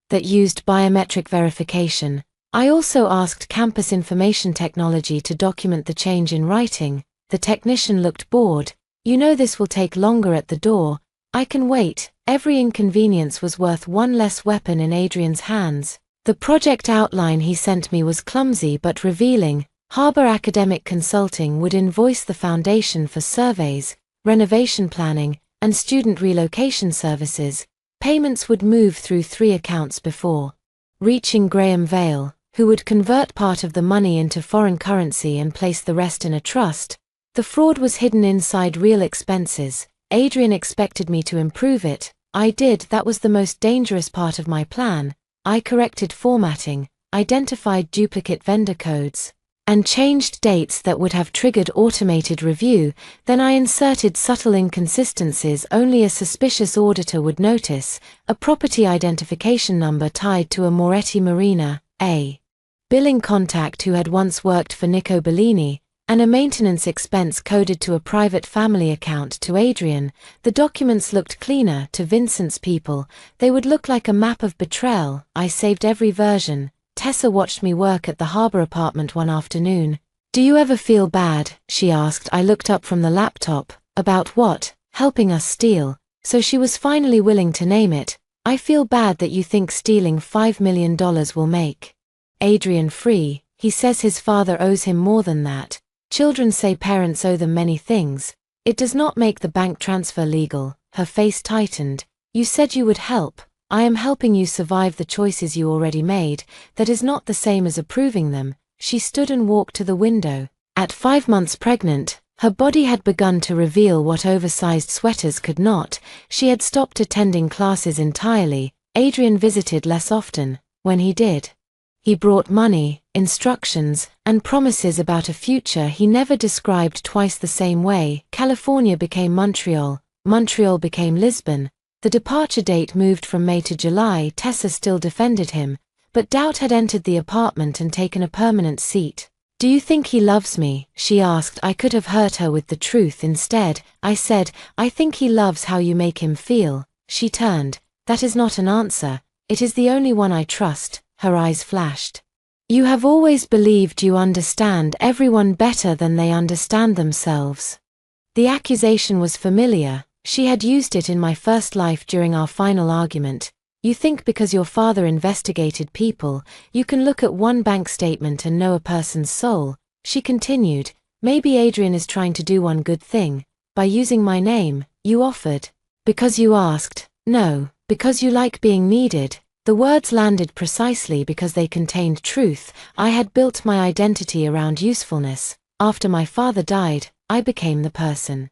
that used biometric verification. I also asked Campus Information Technology to document the change in writing. The technician looked bored. You know this will take longer at the door. I can wait. Every inconvenience was worth one less weapon in Adrian's hands. The project outline he sent me was clumsy but revealing. Harbor Academic Consulting would invoice the foundation for surveys, renovation planning, and student relocation services. Payments would move through 3 accounts before reaching Graham Vale, who would convert part of the money into foreign currency and place the rest in a trust. The fraud was hidden inside real expenses. Adrian expected me to improve it. I did. That was the most dangerous part of my plan. I corrected formatting, identified duplicate vendor codes, and changed dates that would have triggered automated review. Then I inserted subtle inconsistencies only a suspicious auditor would notice: a property identification number tied to a Moretti Marina, a billing contact who had once worked for Nico Bellini, and a maintenance expense coded to a private family account to Adrian. The documents looked cleaner to Vincent's people. They would look like a map of betrayal. I saved every version. Tessa watched me work at the harbor apartment one afternoon. "Do you ever feel bad?" she asked. I looked up from the laptop. "About what?" "Helping us steal." So she was finally willing to name it. "I feel bad that you think stealing $5 million will make Adrian free. He says his father owes him more than that. Children say parents owe them many things. It does not make the bank transfer legal." Her face tightened. "You said you would help. I am helping you survive the choices you already made. That is not the same as approving them." She stood and walked to the window. At 5 months pregnant, her body had begun to reveal what oversized sweaters could not. She had stopped attending classes entirely. Adrian visited less often. When he did, he brought money, instructions, and promises about a future he never described twice the same way. California became Montreal. Montreal became Lisbon. The departure date moved from May to July. Tessa still defended him, but doubt had entered the apartment and taken a permanent seat. "Do you think he loves me?" she asked. I could have hurt her with the truth instead. I said, "I think he loves how you make him feel." She turned. "That is not an answer. It is the only one I trust." Her eyes flashed. "You have always believed you understand everyone better than they understand themselves." The accusation was familiar. She had used it in my first life during our final argument. "You think because your father investigated people, you can look at one bank statement and know a person's soul." She continued, "Maybe Adrian is trying to do one good thing. By using my name, you offered. Because you asked. No, because you like being needed." The words landed precisely because they contained truth. I had built my identity around usefulness. After my father died, I became the person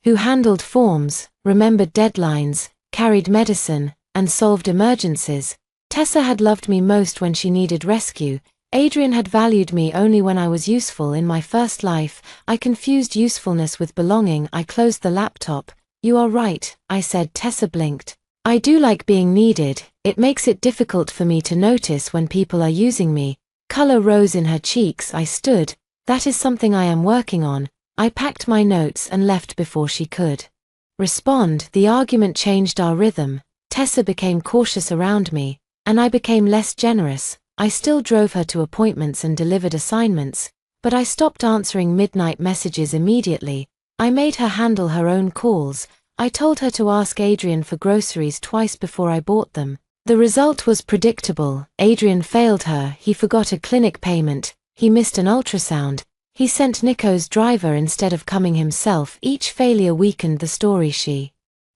who handled forms, remembered deadlines, carried medicine, and solved emergencies. Tessa had loved me most when she needed rescue. Adrian had valued me only when I was useful. In my first life, I confused usefulness with belonging. I closed the laptop. "You are right," I said. Tessa blinked. "I do like being needed. It makes it difficult for me to notice when people are using me." Color rose in her cheeks. I stood. "That is something I am working on." I packed my notes and left before she could respond. The argument changed our rhythm. Tessa became cautious around me, and I became less generous. I still drove her to appointments and delivered assignments, but I stopped answering midnight messages immediately. I made her handle her own calls. I told her to ask Adrian for groceries twice before I bought them. The result was predictable. Adrian failed her. He forgot a clinic payment. He missed an ultrasound. He sent Nico's driver instead of coming himself. Each failure weakened the story she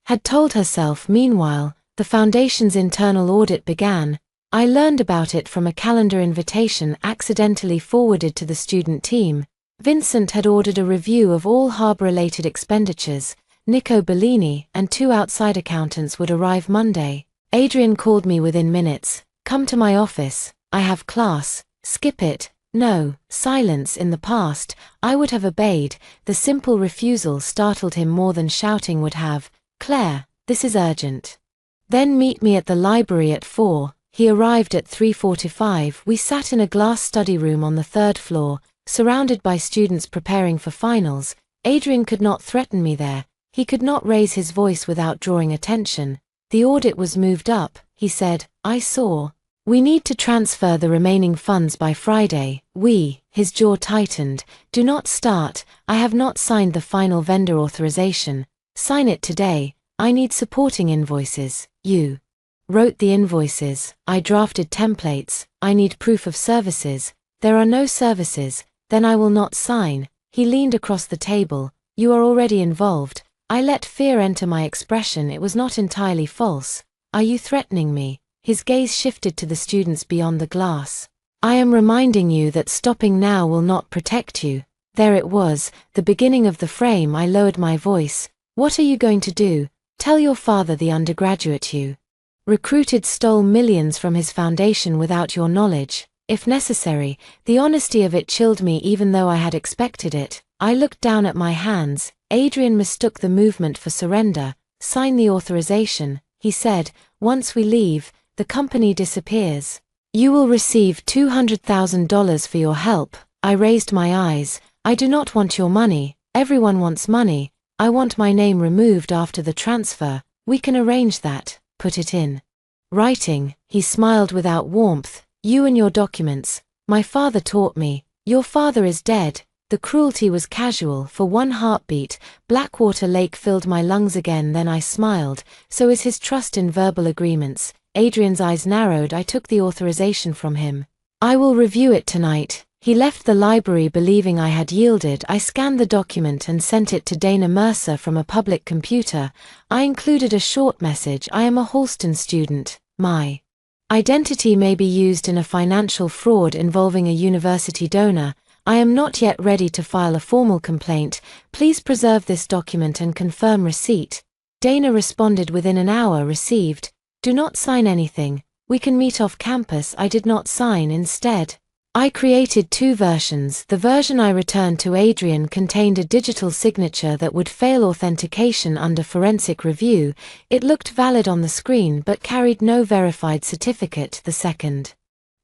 had told herself. Meanwhile, the foundation's internal audit began. I learned about it from a calendar invitation accidentally forwarded to the student team. Vincent had ordered a review of all Harbor-related expenditures. Nico Bellini and 2 outside accountants would arrive Monday. Adrian called me within minutes. "Come to my office. I have class." "Skip it." No. Silence. In the past, I would have obeyed. The simple refusal startled him more than shouting would have. "Claire, this is urgent." "Then meet me at the library at 4. He arrived at 3:45. We sat in a glass study room on the 3rd floor, surrounded by students preparing for finals. Adrian could not threaten me there. He could not raise his voice without drawing attention. "The audit was moved up," he said. "I saw. We need to transfer the remaining funds by Friday." His jaw tightened. "Do not start. I have not signed the final vendor authorization. Sign it today. I need supporting invoices." "You wrote the invoices. I drafted templates. I need proof of services." "There are no services." "Then I will not sign." He leaned across the table. "You are already involved." I let fear enter my expression. It was not entirely false. "Are you threatening me?" His gaze shifted to the students beyond the glass. "I am reminding you that stopping now will not protect you." There it was, the beginning of the frame. I lowered my voice. "What are you going to do? Tell your father the undergraduate you recruited stole millions from his foundation without your knowledge?" If necessary. The honesty of it chilled me even though I had expected it. I looked down at my hands. Adrian mistook the movement for surrender. "Sign the authorization," he said. "Once we leave, the company disappears. You will receive $200,000 for your help." I raised my eyes. "I do not want your money. Everyone wants money. I want my name removed after the transfer." "We can arrange that. Put it in writing." He smiled without warmth. "You and your documents. My father taught me. Your father is dead." The cruelty was casual. For one heartbeat, Blackwater Lake filled my lungs again. Then I smiled. So is his trust in verbal agreements. Adrian's eyes narrowed. I took the authorization from him. "I will review it tonight." He left the library believing I had yielded. I scanned the document and sent it to Dana Mercer from a public computer. I included a short message. "I am a Halston student. My identity may be used in a financial fraud involving a university donor. I am not yet ready to file a formal complaint. Please preserve this document and confirm receipt." Dana responded within an hour. "Received. Do not sign anything. We can meet off campus." I did not sign. Instead, I created 2 versions. The version I returned to Adrian contained a digital signature that would fail authentication under forensic review. It looked valid on the screen but carried no verified certificate. The second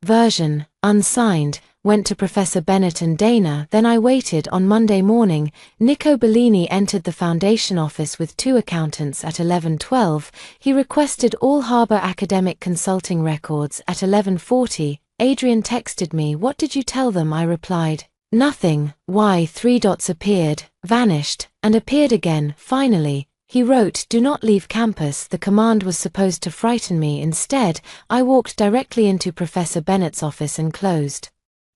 version, unsigned, went to Professor Bennett and Dana. Then I waited. On Monday morning, Nico Bellini entered the foundation office with 2 accountants at 11:12. He requested all Harbor academic consulting records at 11:40. Adrian texted me. "What did you tell them?" I replied, "Nothing." Why? 3 dots appeared, vanished, and appeared again. Finally, he wrote, "Do not leave campus." The command was supposed to frighten me. Instead, I walked directly into Professor Bennett's office and closed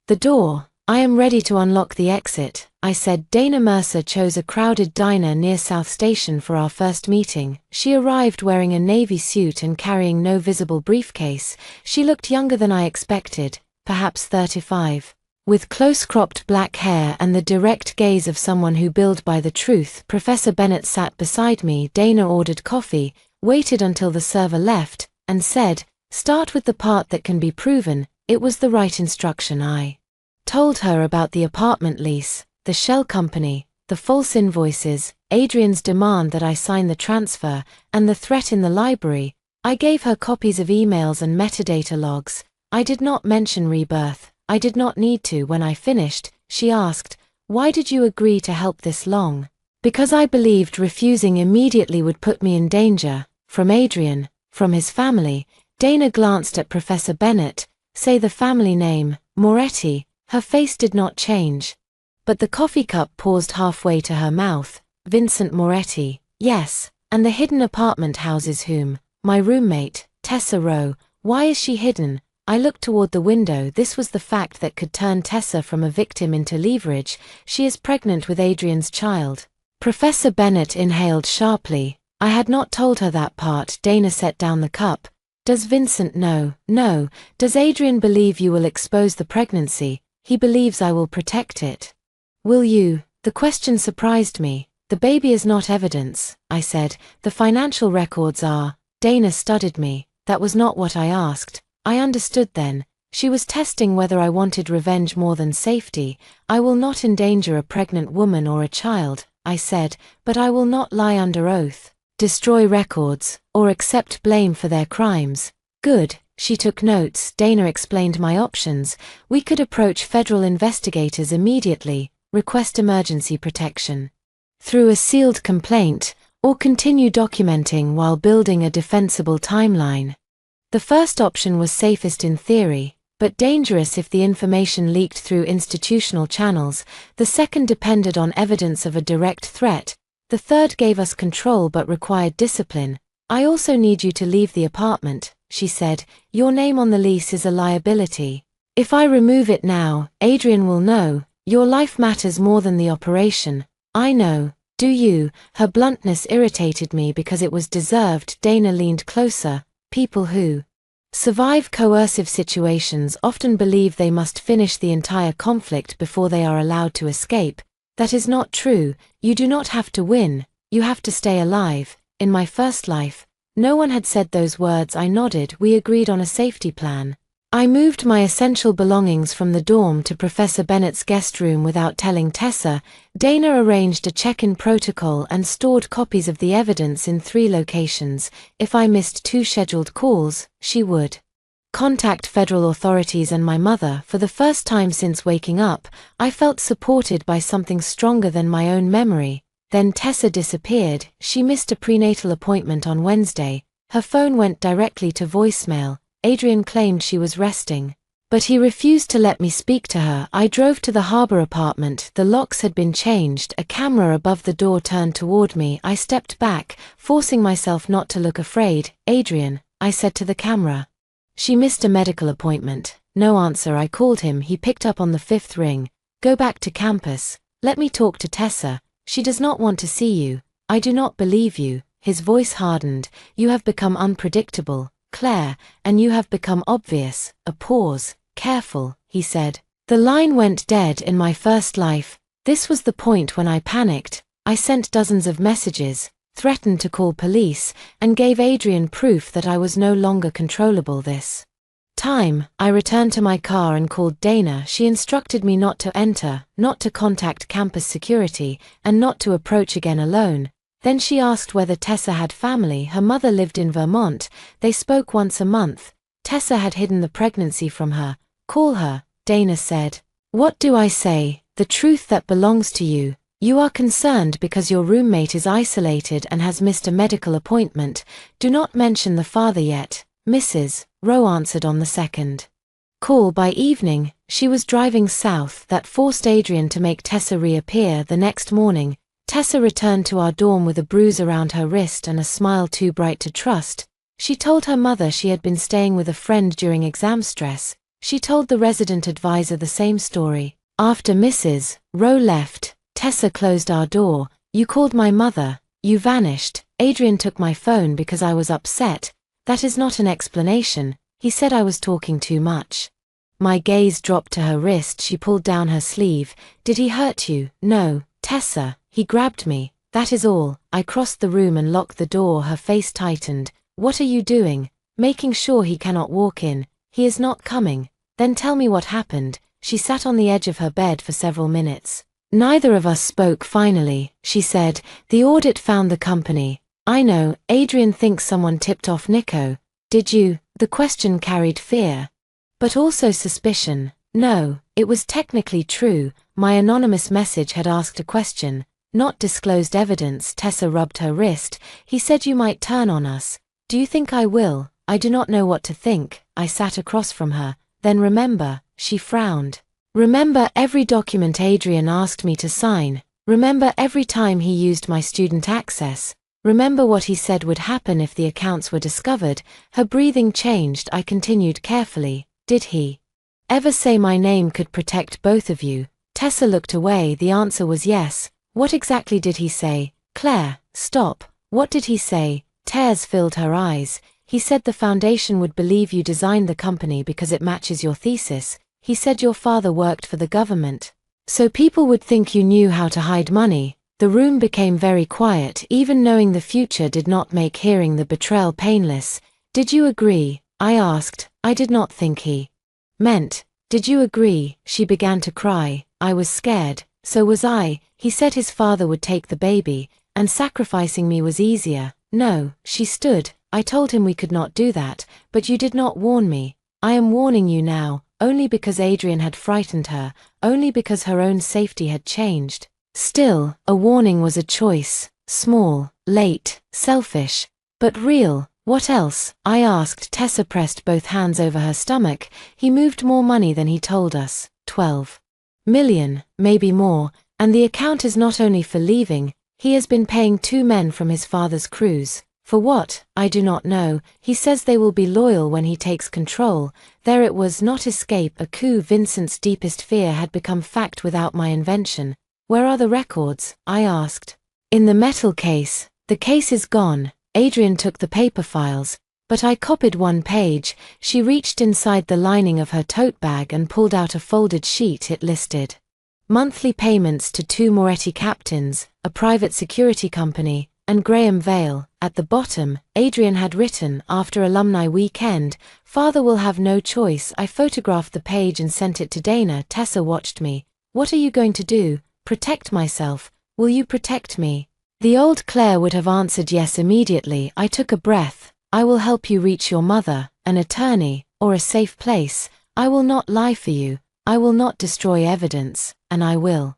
the door. "I am ready to unlock the exit," I said. Dana Mercer chose a crowded diner near South Station for our first meeting. She arrived wearing a navy suit and carrying no visible briefcase. She looked younger than I expected, perhaps 35. With close-cropped black hair and the direct gaze of someone who billed by the truth. Professor Bennett sat beside me. Dana ordered coffee, waited until the server left, and said, "Start with the part that can be proven." It was the right instruction. I told her about the apartment lease, the shell company, the false invoices, Adrian's demand that I sign the transfer, and the threat in the library. I gave her copies of emails and metadata logs. I did not mention Rebirth. I did not need to. When I finished, she asked, "Why did you agree to help this long?" "Because I believed refusing immediately would put me in danger. From Adrian, from his family." Dana glanced at Professor Bennett. Say the family name, Moretti. Her face did not change. But the coffee cup paused halfway to her mouth. Vincent Moretti, yes, and the hidden apartment houses whom? My roommate, Tessa Rowe. Why is she hidden? I looked toward the window. This was the fact that could turn Tessa from a victim into leverage. She is pregnant with Adrian's child. Professor Bennett inhaled sharply. I had not told her that part. Dana set down the cup. Does Vincent know? No. Does Adrian believe you will expose the pregnancy? He believes I will protect it. Will you? The question surprised me. The baby is not evidence, I said. The financial records are. Dana studied me. That was not what I asked. I understood then. She was testing whether I wanted revenge more than safety. I will not endanger a pregnant woman or a child, I said, but I will not lie under oath, destroy records, or accept blame for their crimes. Good. She took notes. Dana explained my options. We could approach federal investigators immediately, request emergency protection through a sealed complaint, or continue documenting while building a defensible timeline. The first option was safest in theory, but dangerous if the information leaked through institutional channels. The second depended on evidence of a direct threat. The third gave us control but required discipline. I also need you to leave the apartment, she said. Your name on the lease is a liability. If I remove it now, Adrian will know. Your life matters more than the operation. I know. Do you? Her bluntness irritated me because it was deserved. Dana leaned closer. People who survive coercive situations often believe they must finish the entire conflict before they are allowed to escape. That is not true. You do not have to win. You have to stay alive. In my first life, no one had said those words. I nodded. We agreed on a safety plan. I moved my essential belongings from the dorm to Professor Bennett's guest room without telling Tessa. Dana arranged a check-in protocol and stored copies of the evidence in 3 locations. If I missed 2 scheduled calls, she would contact federal authorities and my mother. For the first time since waking up, I felt supported by something stronger than my own memory. Then Tessa disappeared. She missed a prenatal appointment on Wednesday. Her phone went directly to voicemail. Adrian claimed she was resting, but he refused to let me speak to her. I drove to the harbor apartment. The locks had been changed. A camera above the door turned toward me. I stepped back, forcing myself not to look afraid. Adrian, I said to the camera. She missed a medical appointment. No answer. I called him. He picked up on the 5th ring. Go back to campus. Let me talk to Tessa. She does not want to see you. I do not believe you. His voice hardened. You have become unpredictable, Claire, and you have become obvious. A pause. Careful, he said. The line went dead in my first life. This was the point when I panicked. I sent dozens of messages, threatened to call police, and gave Adrian proof that I was no longer controllable this time. I returned to my car and called Dana. She instructed me not to enter, not to contact campus security, and not to approach again alone. Then she asked whether Tessa had family. Her mother lived in Vermont. They spoke once a month. Tessa had hidden the pregnancy from her. Call her, Dana said. What do I say? The truth that belongs to you. You are concerned because your roommate is isolated and has missed a medical appointment. Do not mention the father yet. Mrs. Rowe answered on the second call. By evening, she was driving south. That forced Adrian to make Tessa reappear. The next morning, Tessa returned to our dorm with a bruise around her wrist and a smile too bright to trust. She told her mother she had been staying with a friend during exam stress. She told the resident advisor the same story. After Mrs. Rowe left, Tessa closed our door. You called my mother. You vanished. Adrian took my phone because I was upset. That is not an explanation. He said I was talking too much. My gaze dropped to her wrist. She pulled down her sleeve. Did he hurt you? No, Tessa. He grabbed me. That is all. I crossed the room and locked the door. Her face tightened. What are you doing? Making sure he cannot walk in. He is not coming. Then tell me what happened. She sat on the edge of her bed for several minutes. Neither of us spoke. Finally, she said, the audit found the company. I know, Adrian thinks someone tipped off Nico. Did you? The question carried fear, but also suspicion. No, it was technically true. My anonymous message had asked a question, not disclosed evidence. Tessa rubbed her wrist. He said you might turn on us. Do you think I will? I do not know what to think. I sat across from her. Then remember, she frowned. Remember every document Adrian asked me to sign. Remember every time he used my student access. Remember what he said would happen if the accounts were discovered. Her breathing changed. I continued carefully. Did he ever say my name could protect both of you? Tessa looked away. The answer was yes. What exactly did he say? Claire, stop. What did he say? Tears filled her eyes. He said the foundation would believe you designed the company because it matches your thesis. He said your father worked for the government, so people would think you knew how to hide money. The room became very quiet. Even knowing the future did not make hearing the betrayal painless. Did you agree? I asked. I did not think he meant. Did you agree? She began to cry. I was scared. So was I. He said his father would take the baby, and sacrificing me was easier. No, she stood. I told him we could not do that, but you did not warn me. I am warning you now, only because Adrian had frightened her, only because her own safety had changed. Still, a warning was a choice. Small, late, selfish, but real. What else? I asked. Tessa pressed both hands over her stomach. He moved more money than he told us. 12 million, maybe more, and the account is not only for leaving. He has been paying 2 men from his father's cruise. For what? I do not know. He says they will be loyal when he takes control. There it was, not escape, a coup. Vincent's deepest fear had become fact without my invention. Where are the records? I asked. In the metal case. The case is gone. Adrian took the paper files, but I copied one page. She reached inside the lining of her tote bag and pulled out a folded sheet. It listed monthly payments to 2 Moretti captains, a private security company, and Graham Vale. At the bottom, Adrian had written, after alumni weekend, father will have no choice. I photographed the page and sent it to Dana. Tessa watched me. What are you going to do? Protect myself. Will you protect me? The old Claire would have answered yes immediately. I took a breath. I will help you reach your mother, an attorney, or a safe place. I will not lie for you. I will not destroy evidence, and I will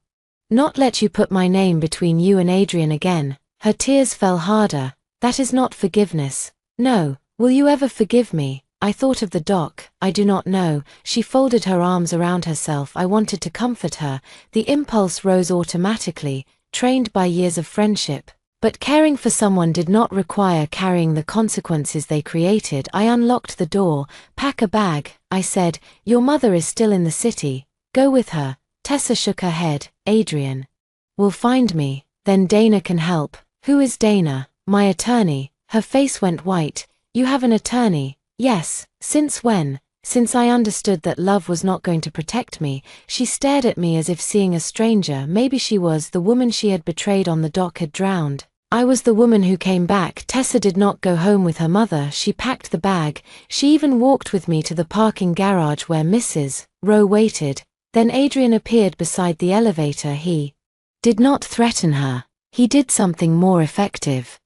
not let you put my name between you and Adrian again. Her tears fell harder. That is not forgiveness. No. Will you ever forgive me? I thought of the doc. I do not know. She folded her arms around herself. I wanted to comfort her. The impulse rose automatically, trained by years of friendship. But caring for someone did not require carrying the consequences they created. I unlocked the door. Pack a bag, I said. Your mother is still in the city. Go with her. Tessa shook her head. Adrian will find me. Then Dana can help. Who is Dana? My attorney. Her face went white. You have an attorney? Yes. Since when? Since I understood that love was not going to protect me. She stared at me as if seeing a stranger. Maybe she was. The woman she had betrayed on the dock had drowned. I was the woman who came back. Tessa did not go home with her mother. She packed the bag. She even walked with me to the parking garage where Mrs. Rowe waited. Then Adrian appeared beside the elevator. He did not threaten her. He did something more effective.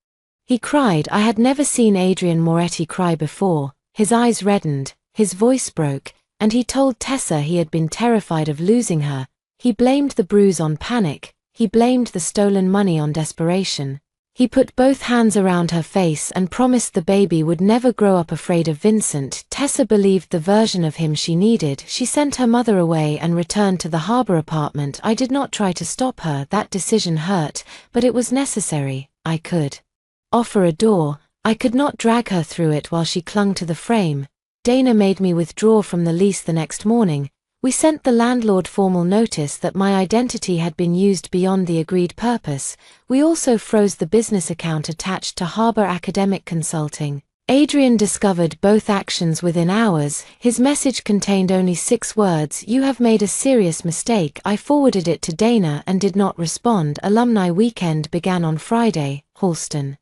He cried. I had never seen Adrian Moretti cry before. His eyes reddened, his voice broke, and he told Tessa he had been terrified of losing her. He blamed the bruise on panic. He blamed the stolen money on desperation. He put both hands around her face and promised the baby would never grow up afraid of Vincent. Tessa believed the version of him she needed. She sent her mother away and returned to the harbor apartment. I did not try to stop her. That decision hurt, but it was necessary. I could offer a door. I could not drag her through it while she clung to the frame. Dana made me withdraw from the lease the next morning. We sent the landlord formal notice that my identity had been used beyond the agreed purpose. We also froze the business account attached to Harbor Academic Consulting. Adrian discovered both actions within hours. His message contained only 6 words: "You have made a serious mistake." I forwarded it to Dana and did not respond. Alumni weekend began on Friday. Halston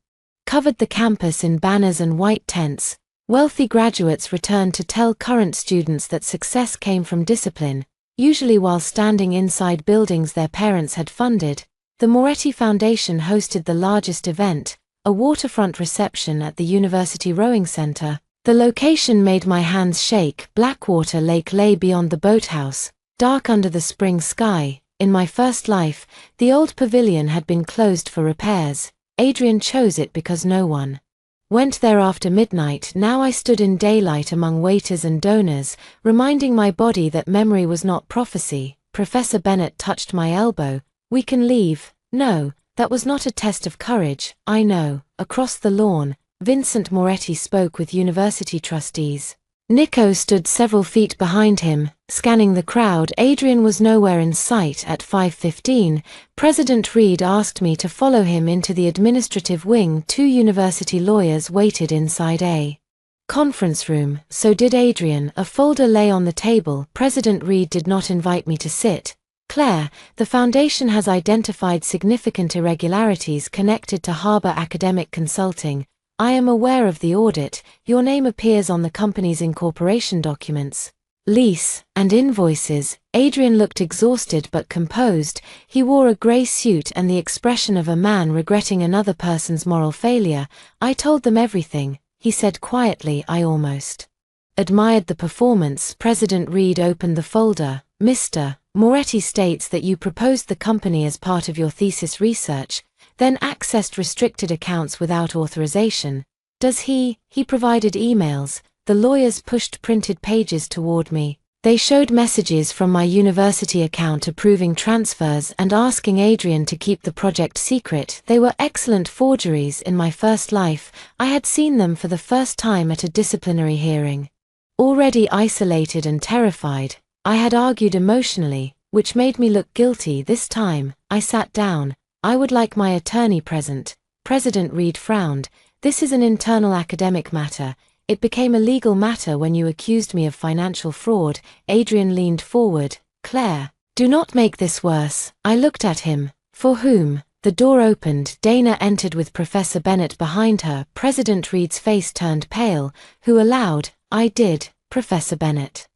covered the campus in banners and white tents. Wealthy graduates returned to tell current students that success came from discipline, usually while standing inside buildings their parents had funded. The Moretti Foundation hosted the largest event, a waterfront reception at the University Rowing Center. The location made my hands shake. Blackwater Lake lay beyond the boathouse, dark under the spring sky. In my first life, the old pavilion had been closed for repairs. Adrian chose it because no one Went there after midnight. Now I stood in daylight among waiters and donors, reminding my body that memory was not prophecy. Professor Bennett touched my elbow. We can leave. No, that was not a test of courage, I know. Across the lawn, Vincent Moretti spoke with university trustees. Nico stood several feet behind him, scanning the crowd. Adrian was nowhere in sight. At 5:15, President Reed asked me to follow him into the administrative wing. 2 university lawyers waited inside a conference room. So did Adrian. A folder lay on the table. President Reed did not invite me to sit. Claire, the foundation has identified significant irregularities connected to Harbor Academic Consulting. I am aware of the audit. Your name appears on the company's incorporation documents, lease, and invoices. Adrian looked exhausted but composed. He wore a gray suit and the expression of a man regretting another person's moral failure. I told them everything, he said quietly. I almost admired the performance. President Reed opened the folder. Mr. Moretti states that you proposed the company as part of your thesis research, then accessed restricted accounts without authorization. Does he provided emails. The lawyers pushed printed pages toward me. They showed messages from my university account approving transfers and asking Adrian to keep the project secret. They were excellent forgeries. In my first life, I had seen them for the first time at a disciplinary hearing. Already isolated and terrified, I had argued emotionally, which made me look guilty. This time, I sat down. I would like my attorney present. President Reed frowned. This is an internal academic matter. It became a legal matter when you accused me of financial fraud. Adrian leaned forward. Claire, do not make this worse. I looked at him. For whom? The door opened. Dana entered with Professor Bennett behind her. President Reed's face turned pale. Who allowed? I did, Professor Bennett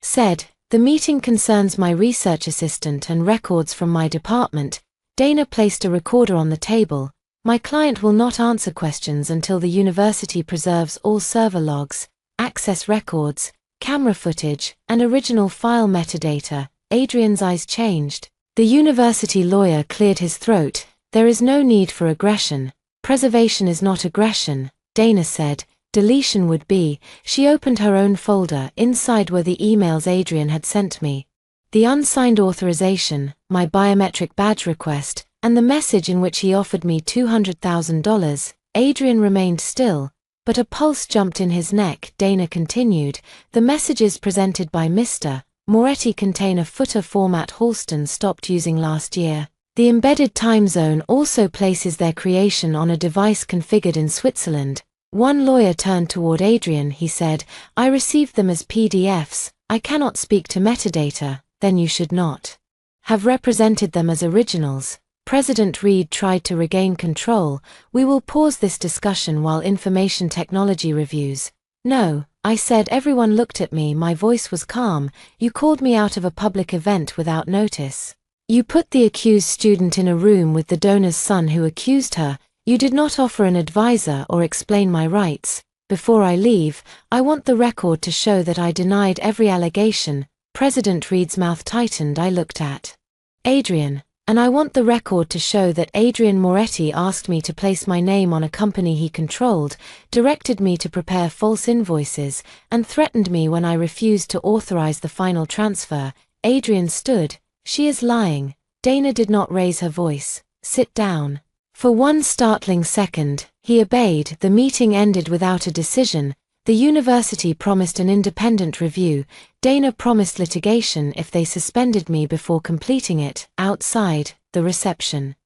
said. The meeting concerns my research assistant and records from my department. Dana placed a recorder on the table. My client will not answer questions until the university preserves all server logs, access records, camera footage, and original file metadata. Adrian's eyes changed. The university lawyer cleared his throat. There is no need for aggression. Preservation is not aggression, Dana said. Deletion would be. She opened her own folder. Inside were the emails Adrian had sent me. The unsigned authorization, my biometric badge request, and the message in which he offered me $200,000. Adrian remained still, but a pulse jumped in his neck. Dana continued. The messages presented by Mr. Moretti contain a footer format Halston stopped using last year. The embedded time zone also places their creation on a device configured in Switzerland. One lawyer turned toward Adrian. He said, I received them as PDFs. I cannot speak to metadata. Then you should not have represented them as originals. President Reed tried to regain control. We will pause this discussion while information technology reviews. No, I said. Everyone looked at me. My voice was calm. You called me out of a public event without notice. You put the accused student in a room with the donor's son who accused her. You did not offer an advisor or explain my rights. Before I leave, I want the record to show that I denied every allegation. President Reed's mouth tightened. I looked at Adrian, and I want the record to show that Adrian Moretti asked me to place my name on a company he controlled, directed me to prepare false invoices, and threatened me when I refused to authorize the final transfer. Adrian stood. She is lying. Dana did not raise her voice. Sit down. For one startling second, he obeyed. The meeting ended without a decision. The university promised an independent review. Dana promised litigation if they suspended me before completing it. Outside, the reception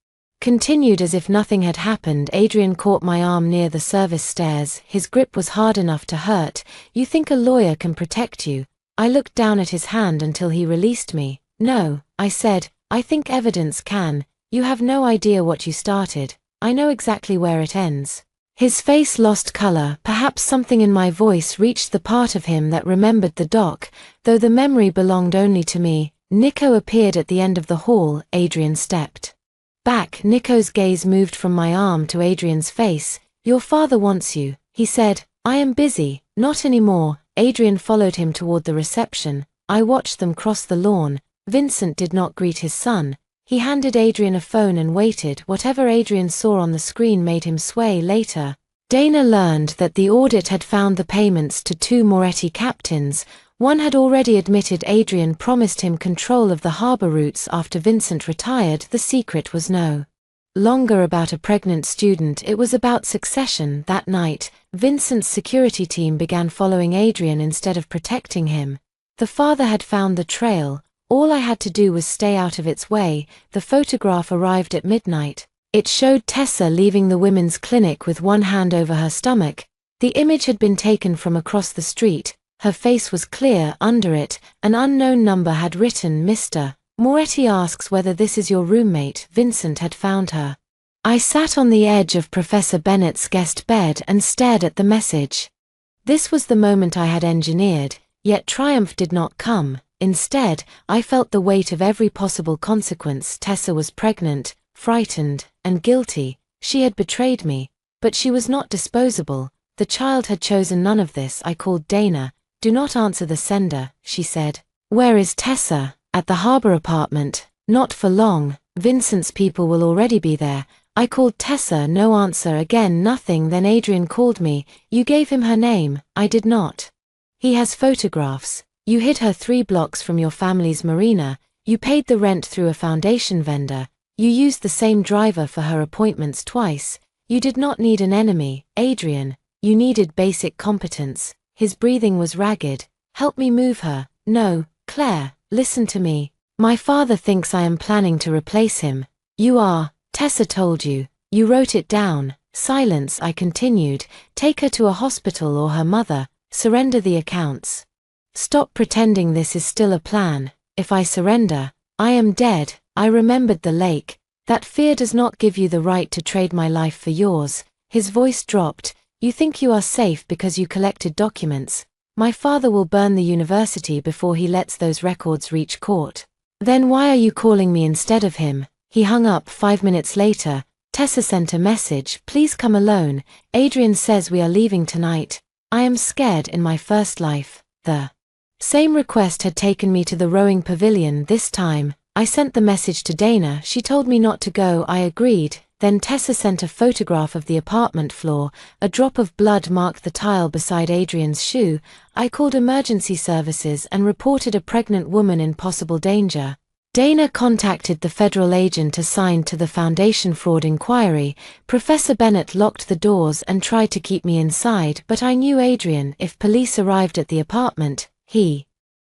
continued as if nothing had happened. Adrian caught my arm near the service stairs. His grip was hard enough to hurt. You think a lawyer can protect you? I looked down at his hand until he released me. No, I said, I think evidence can. You have no idea what you started. I know exactly where it ends. His face lost color. Perhaps something in my voice reached the part of him that remembered the doc, though the memory belonged only to me. Nico appeared at the end of the hall. Adrian stepped back. Nico's gaze moved from my arm to Adrian's face. Your father wants you, he said. I am busy. Not anymore. Adrian followed him toward the reception. I watched them cross the lawn. Vincent did not greet his son. He handed Adrian a phone and waited. Whatever Adrian saw on the screen made him sway. Later, Dana learned that the audit had found the payments to 2 Moretti captains. One had already admitted Adrian promised him control of the harbor routes after Vincent retired. The secret was no longer about a pregnant student, it was about succession. That night, Vincent's security team began following Adrian instead of protecting him. The father had found the trail. All I had to do was stay out of its way. The photograph arrived at midnight. It showed Tessa leaving the women's clinic with one hand over her stomach. The image had been taken from across the street. Her face was clear. Under it, an unknown number had written, "Mr. Moretti asks whether this is your roommate." Vincent had found her. I sat on the edge of Professor Bennett's guest bed and stared at the message. This was the moment I had engineered, yet triumph did not come. Instead, I felt the weight of every possible consequence. Tessa was pregnant, frightened, and guilty. She had betrayed me, but she was not disposable. The child had chosen none of this. I called Dana. "Do not answer the sender," she said. "Where is Tessa?" "At the harbor apartment." "Not for long. Vincent's people will already be there." I called Tessa. No answer. Again nothing. Then Adrian called me. "You gave him her name." "I did not." "He has photographs. You hid her 3 blocks from your family's marina. You paid the rent through a foundation vendor. You used the same driver for her appointments twice. You did not need an enemy, Adrian. You needed basic competence." His breathing was ragged. "Help me move her." "No, Claire, listen to me. My father thinks I am planning to replace him." "You are. Tessa told you. You wrote it down." Silence. I continued. "Take her to a hospital or her mother. Surrender the accounts. Stop pretending this is still a plan. If I surrender, I am dead." I remembered the lake. "That fear does not give you the right to trade my life for yours." His voice dropped. "You think you are safe because you collected documents. My father will burn the university before he lets those records reach court. Then why are you calling me instead of him?" He hung up. 5 minutes later, Tessa sent a message. "Please come alone. Adrian says we are leaving tonight. I am scared." In my first life, the same request had taken me to the rowing pavilion. This time, I sent the message to Dana. She told me not to go. I agreed. Then Tessa sent a photograph of the apartment floor. A drop of blood marked the tile beside Adrian's shoe. I called emergency services and reported a pregnant woman in possible danger. Dana contacted the federal agent assigned to the foundation fraud inquiry. Professor Bennett locked the doors and tried to keep me inside, but I knew Adrian. If police arrived at the apartment, he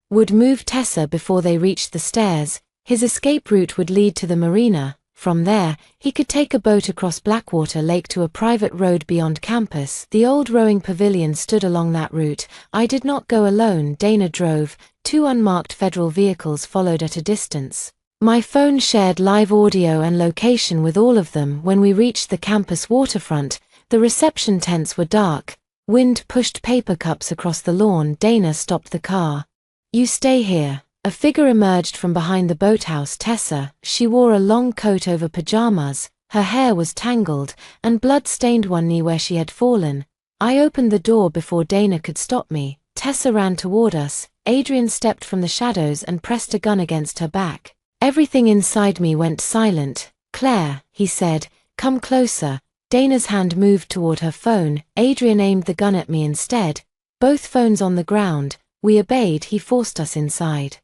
would move Tessa before they reached the stairs. His escape route would lead to the marina. From there, he could take a boat across Blackwater Lake to a private road beyond campus. The old rowing pavilion stood along that route. I did not go alone. Dana drove. 2 unmarked federal vehicles followed at a distance. My phone shared live audio and location with all of them. When we reached the campus waterfront, the reception tents were dark. Wind pushed paper cups across the lawn. Dana stopped the car. "You stay here." A figure emerged from behind the boathouse. Tessa. She wore a long coat over pajamas. Her hair was tangled, and blood stained one knee where she had fallen. I opened the door before Dana could stop me. Tessa ran toward us. Adrian stepped from the shadows and pressed a gun against her back. Everything inside me went silent. "Claire," he said, "come closer." Dana's hand moved toward her phone. Adrian aimed the gun at me instead. Both phones on the ground. We obeyed. He forced us inside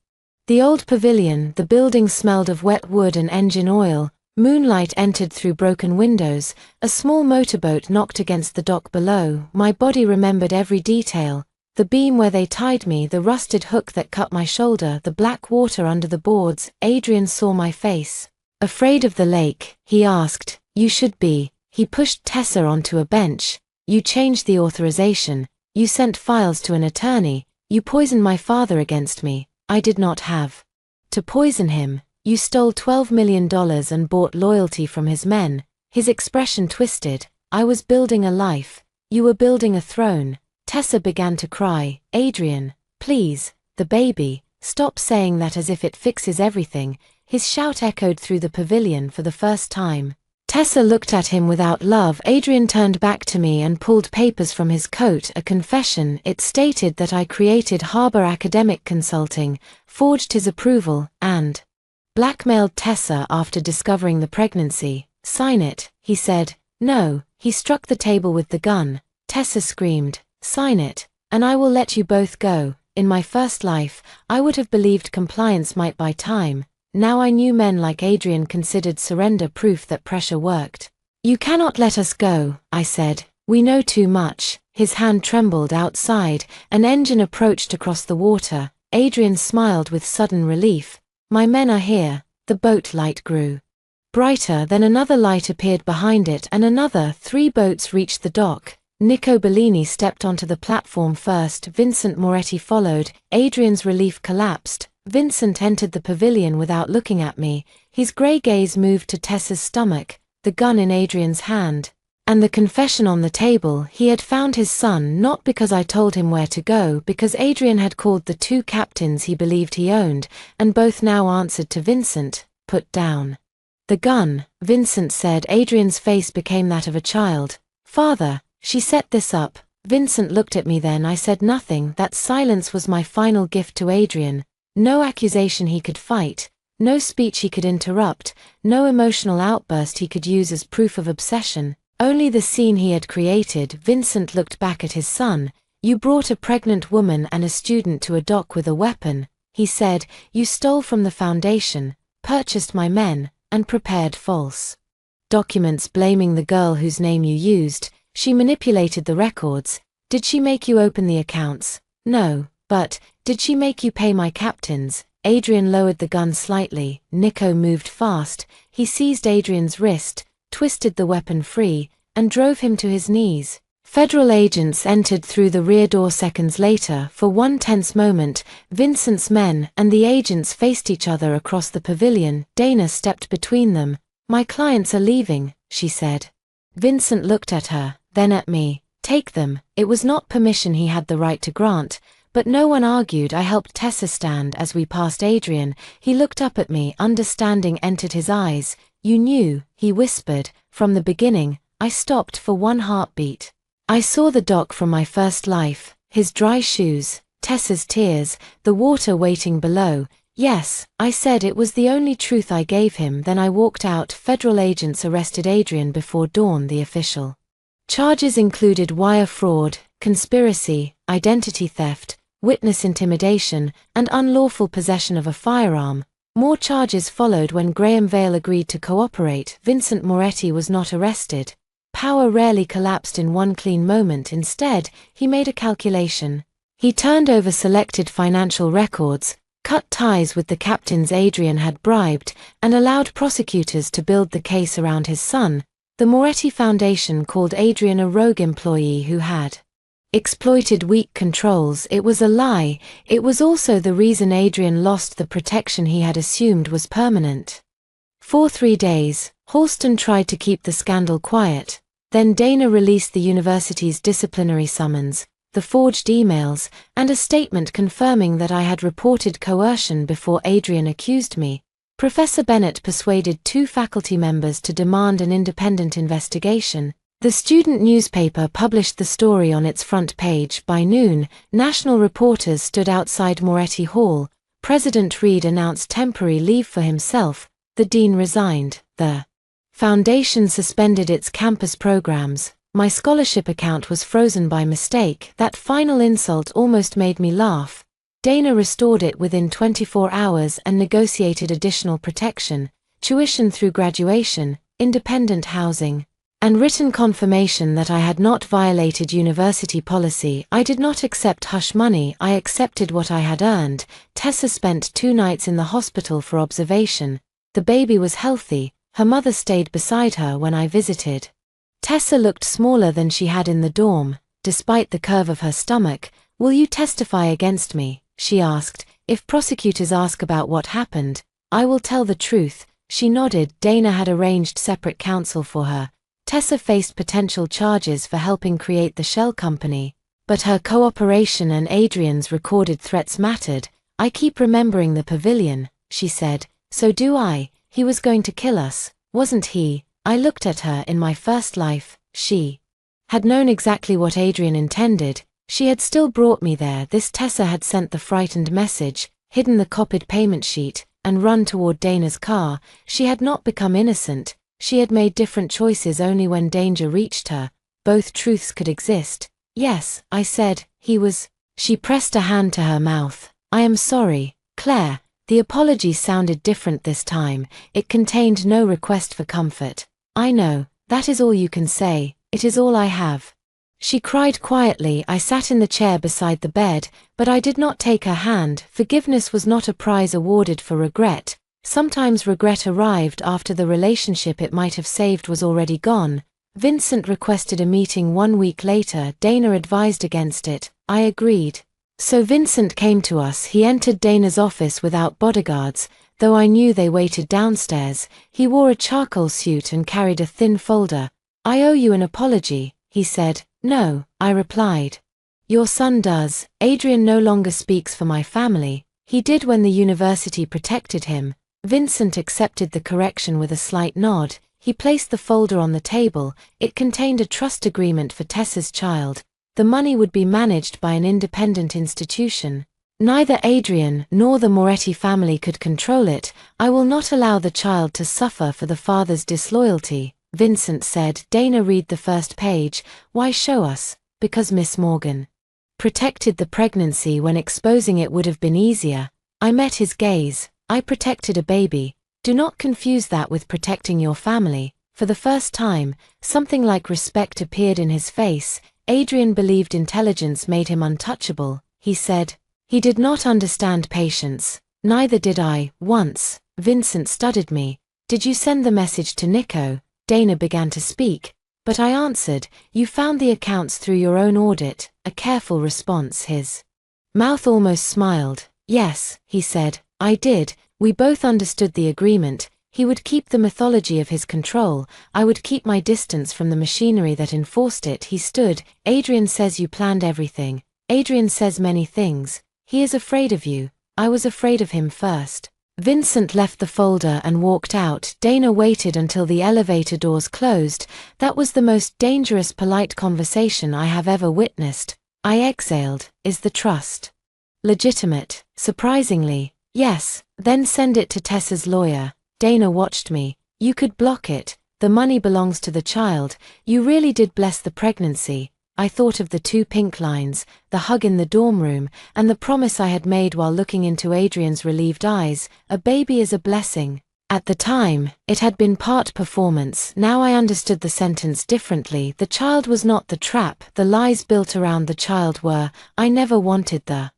the old pavilion. The building smelled of wet wood and engine oil. Moonlight entered through broken windows. A small motorboat knocked against the dock below. My body remembered every detail. The beam where they tied me, the rusted hook that cut my shoulder, the black water under the boards. Adrian saw my face. "Afraid of the lake?" he asked. "You should be." He pushed Tessa onto a bench. "You changed the authorization. You sent files to an attorney. You poisoned my father against me. I did not have to poison him. You stole $12 million and bought loyalty from his men." His expression twisted. "I was building a life. You were building a throne." Tessa began to cry. "Adrian, please, the baby, stop saying that as if it fixes everything." His shout echoed through the pavilion for the first time. Tessa looked at him without love. Adrian turned back to me and pulled papers from his coat. A confession. It stated that I created Harbor Academic Consulting, forged his approval, and blackmailed Tessa after discovering the pregnancy. "Sign it," he said. "No." He struck the table with the gun. Tessa screamed, "Sign it, and I will let you both go." In my first life, I would have believed compliance might buy time. Now I knew men like Adrian considered surrender proof that pressure worked. "You cannot let us go," I said. "We know too much." His hand trembled. Outside, an engine approached across the water. Adrian smiled with sudden relief. "My men are here." The boat light grew brighter, then another light appeared behind it and another. 3 boats reached the dock. Nico Bellini stepped onto the platform first. Vincent Moretti followed. Adrian's relief collapsed. Vincent entered the pavilion without looking at me. His grey gaze moved to Tessa's stomach, the gun in Adrian's hand, and the confession on the table. He had found his son not because I told him where to go, because Adrian had called the 2 captains he believed he owned, and both now answered to Vincent. "Put down the gun," Vincent said. Adrian's face became that of a child. "Father, she set this up." Vincent looked at me. Then I said nothing. That silence was my final gift to Adrian. No accusation he could fight, no speech he could interrupt, no emotional outburst he could use as proof of obsession. Only the scene he had created. Vincent looked back at his son. "You brought a pregnant woman and a student to a dock with a weapon," he said. "You stole from the Foundation, purchased my men, and prepared false documents blaming the girl whose name you used. She manipulated the records. Did she make you open the accounts? No, but did she make you pay my captains?" Adrian lowered the gun slightly. Nico moved fast. He seized Adrian's wrist, twisted the weapon free, and drove him to his knees. Federal agents entered through the rear door seconds later. For one tense moment, Vincent's men and the agents faced each other across the pavilion. Dana stepped between them. "My clients are leaving," she said. Vincent looked at her, then at me. "Take them." It was not permission he had the right to grant, but no one argued. I helped Tessa stand as we passed Adrian. He looked up at me. Understanding entered his eyes. "You knew," he whispered, "from the beginning." I stopped for one heartbeat. I saw the dock from my first life, his dry shoes, Tessa's tears, the water waiting below. "Yes," I said. It was the only truth I gave him. Then I walked out. Federal agents arrested Adrian before dawn. The official charges included wire fraud, conspiracy, identity theft, witness intimidation, and unlawful possession of a firearm. More charges followed when Graham Vale agreed to cooperate. Vincent Moretti was not arrested. Power rarely collapsed in one clean moment. Instead, he made a calculation. He turned over selected financial records, cut ties with the captains Adrian had bribed, and allowed prosecutors to build the case around his son. The Moretti Foundation called Adrian a rogue employee who had exploited weak controls. It was a lie. It was also the reason Adrian lost the protection he had assumed was permanent. For 3 days, Halston tried to keep the scandal quiet. Then Dana released the university's disciplinary summons, the forged emails, and a statement confirming that I had reported coercion before Adrian accused me. Professor Bennett persuaded 2 faculty members to demand an independent investigation. The student newspaper published the story on its front page. By noon, national reporters stood outside Moretti Hall. President Reed announced temporary leave for himself. The dean resigned. The foundation suspended its campus programs. My scholarship account was frozen by mistake. That final insult almost made me laugh. Dana restored it within 24 hours and negotiated additional protection, tuition through graduation, independent housing, and written confirmation that I had not violated university policy. I did not accept hush money. I accepted what I had earned. Tessa spent 2 nights in the hospital for observation. The baby was healthy. Her mother stayed beside her when I visited. Tessa looked smaller than she had in the dorm, despite the curve of her stomach. "Will you testify against me?" she asked. "If prosecutors ask about what happened, I will tell the truth." She nodded. Dana had arranged separate counsel for her. Tessa faced potential charges for helping create the shell company, but her cooperation and Adrian's recorded threats mattered. "I keep remembering the pavilion," she said. "So do I. He was going to kill us, wasn't he?" I looked at her. In my first life, she had known exactly what Adrian intended. She had still brought me there. This Tessa had sent the frightened message, hidden the copied payment sheet, and run toward Dana's car. She had not become innocent. She had made different choices only when danger reached her. Both truths could exist. Yes, I said, he was. She pressed a hand to her mouth. I am sorry, Claire. The apology sounded different this time. It contained no request for comfort. I know, that is all you can say. It is all I have. She cried quietly. I sat in the chair beside the bed, but I did not take her hand. Forgiveness was not a prize awarded for regret. Sometimes regret arrived after the relationship it might have saved was already gone. Vincent requested a meeting 1 week later. Dana advised against it. I agreed. So Vincent came to us. He entered Dana's office without bodyguards, though I knew they waited downstairs. He wore a charcoal suit and carried a thin folder. I owe you an apology, he said. No, I replied. Your son does. Adrian no longer speaks for my family. He did when the university protected him. Vincent accepted the correction with a slight nod. He placed the folder on the table. It contained a trust agreement for Tessa's child. The money would be managed by an independent institution. Neither Adrian nor the Moretti family could control it. I will not allow the child to suffer for the father's disloyalty, Vincent said. Dana, read the first page. Why show us? Because Miss Morgan protected the pregnancy when exposing it would have been easier. I met his gaze. I protected a baby. Do not confuse that with protecting your family. For the first time, something like respect appeared in his face. Adrian believed intelligence made him untouchable, he said. He did not understand patience. Neither did I. Once, Vincent studied me. Did you send the message to Nico? Dana began to speak, but I answered, you found the accounts through your own audit. A careful response. His mouth almost smiled. Yes, he said, I did. We both understood the agreement. He would keep the mythology of his control. I would keep my distance from the machinery that enforced it. He stood. Adrian says you planned everything. Adrian says many things. He is afraid of you. I was afraid of him first. Vincent left the folder and walked out. Dana waited until the elevator doors closed. That was the most dangerous polite conversation I have ever witnessed. I exhaled. Is the trust legitimate? Surprisingly, yes. Then send it to Tessa's lawyer. Dana watched me. You could block it. The money belongs to the child. You really did bless the pregnancy. I thought of the 2 pink lines, the hug in the dorm room, and the promise I had made while looking into Adrian's relieved eyes. A baby is a blessing. At the time, it had been part performance. Now I understood the sentence differently. The child was not the trap. The lies built around the child were. I never wanted the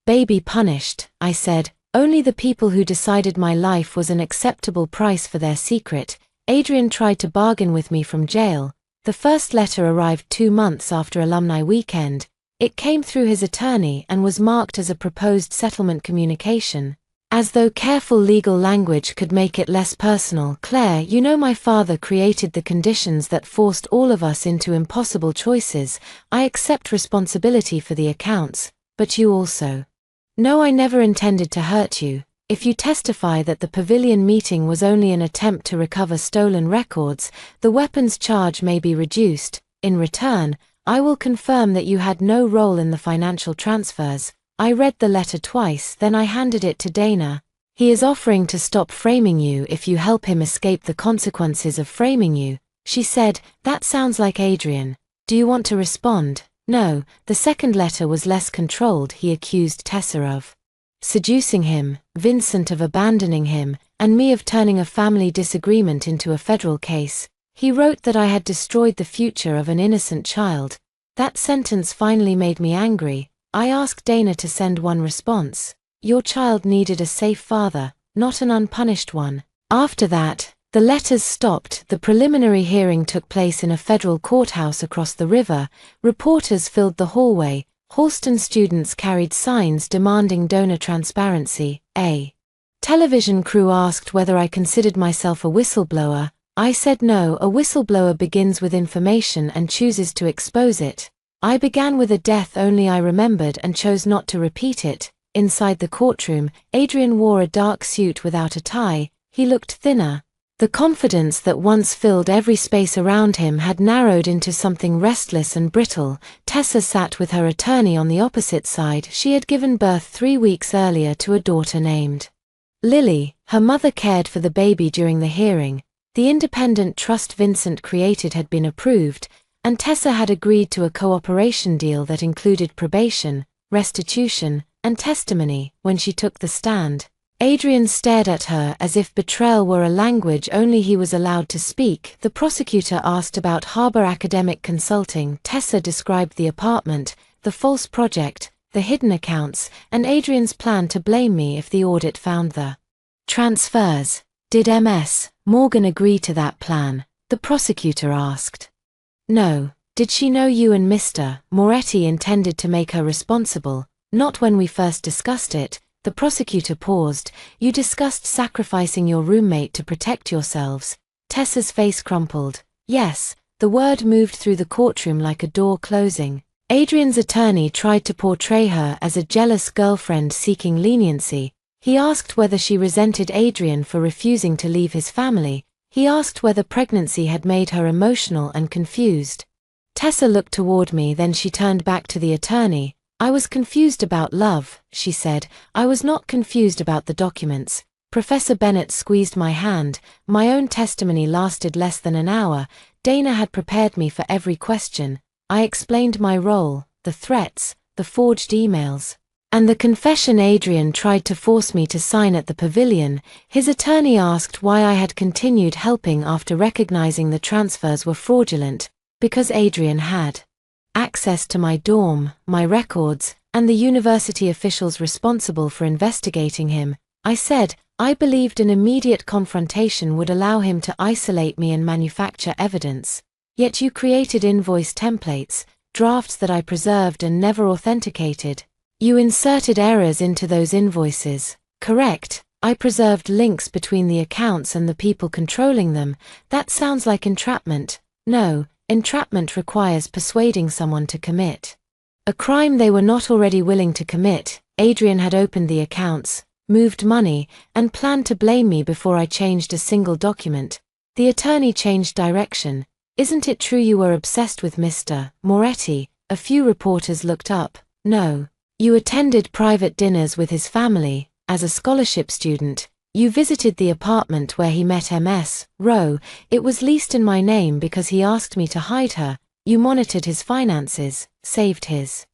baby punished, I said. Only the people who decided my life was an acceptable price for their secret. Adrian tried to bargain with me from jail. The first letter arrived 2 months after alumni weekend. It came through his attorney and was marked as a proposed settlement communication. As though careful legal language could make it less personal. Claire, you know my father created the conditions that forced all of us into impossible choices. I accept responsibility for the accounts, but you also. No, I never intended to hurt you. If you testify that the pavilion meeting was only an attempt to recover stolen records, the weapons charge may be reduced. In return, I will confirm that you had no role in the financial transfers. I read the letter twice, then I handed it to Dana. He is offering to stop framing you if you help him escape the consequences of framing you. She said, that sounds like Adrian. Do you want to respond? No, the second letter was less controlled. He accused Tessa of seducing him, Vincent of abandoning him, and me of turning a family disagreement into a federal case. He wrote that I had destroyed the future of an innocent child. That sentence finally made me angry. I asked Dana to send one response. Your child needed a safe father, not an unpunished one. After that, the letters stopped. The preliminary hearing took place in a federal courthouse across the river. Reporters filled the hallway. Halston students carried signs demanding donor transparency. A television crew asked whether I considered myself a whistleblower. I said no, a whistleblower begins with information and chooses to expose it. I began with a death only I remembered and chose not to repeat it. Inside the courtroom, Adrian wore a dark suit without a tie. He looked thinner. The confidence that once filled every space around him had narrowed into something restless and brittle. Tessa sat with her attorney on the opposite side. She had given birth 3 weeks earlier to a daughter named Lily. Her mother cared for the baby during the hearing. The independent trust Vincent created had been approved, and Tessa had agreed to a cooperation deal that included probation, restitution, and testimony. When she took the stand, Adrian stared at her as if betrayal were a language only he was allowed to speak. The prosecutor asked about Harbor Academic Consulting. Tessa described the apartment, the false project, the hidden accounts, and Adrian's plan to blame me if the audit found the transfers. Did Ms. Morgan agree to that plan? The prosecutor asked. No. Did she know you and Mr. Moretti intended to make her responsible? Not when we first discussed it. The prosecutor paused. You discussed sacrificing your roommate to protect yourselves. Tessa's face crumpled. Yes. The word moved through the courtroom like a door closing. Adrian's attorney tried to portray her as a jealous girlfriend seeking leniency. He asked whether she resented Adrian for refusing to leave his family. He asked whether pregnancy had made her emotional and confused. Tessa looked toward me, then she turned back to the attorney. I was confused about love, she said. I was not confused about the documents. Professor Bennett squeezed my hand. My own testimony lasted less than an hour. Dana had prepared me for every question. I explained my role, the threats, the forged emails, and the confession Adrian tried to force me to sign at the pavilion. His attorney asked why I had continued helping after recognizing the transfers were fraudulent. Because Adrian had access to my dorm, my records, and the university officials responsible for investigating him. I said, I believed an immediate confrontation would allow him to isolate me and manufacture evidence. Yet you created invoice templates, drafts that I preserved and never authenticated. You inserted errors into those invoices. Correct. I preserved links between the accounts and the people controlling them. That sounds like entrapment. No, entrapment requires persuading someone to commit a crime they were not already willing to commit. Adrian had opened the accounts, moved money, and planned to blame me before I changed a single document. The attorney changed direction. Isn't it true you were obsessed with Mr. Moretti? A few reporters looked up. No. You attended private dinners with his family. As a scholarship student, you visited the apartment where he met Ms. Rowe. It was leased in my name because he asked me to hide her. You monitored his finances, saved his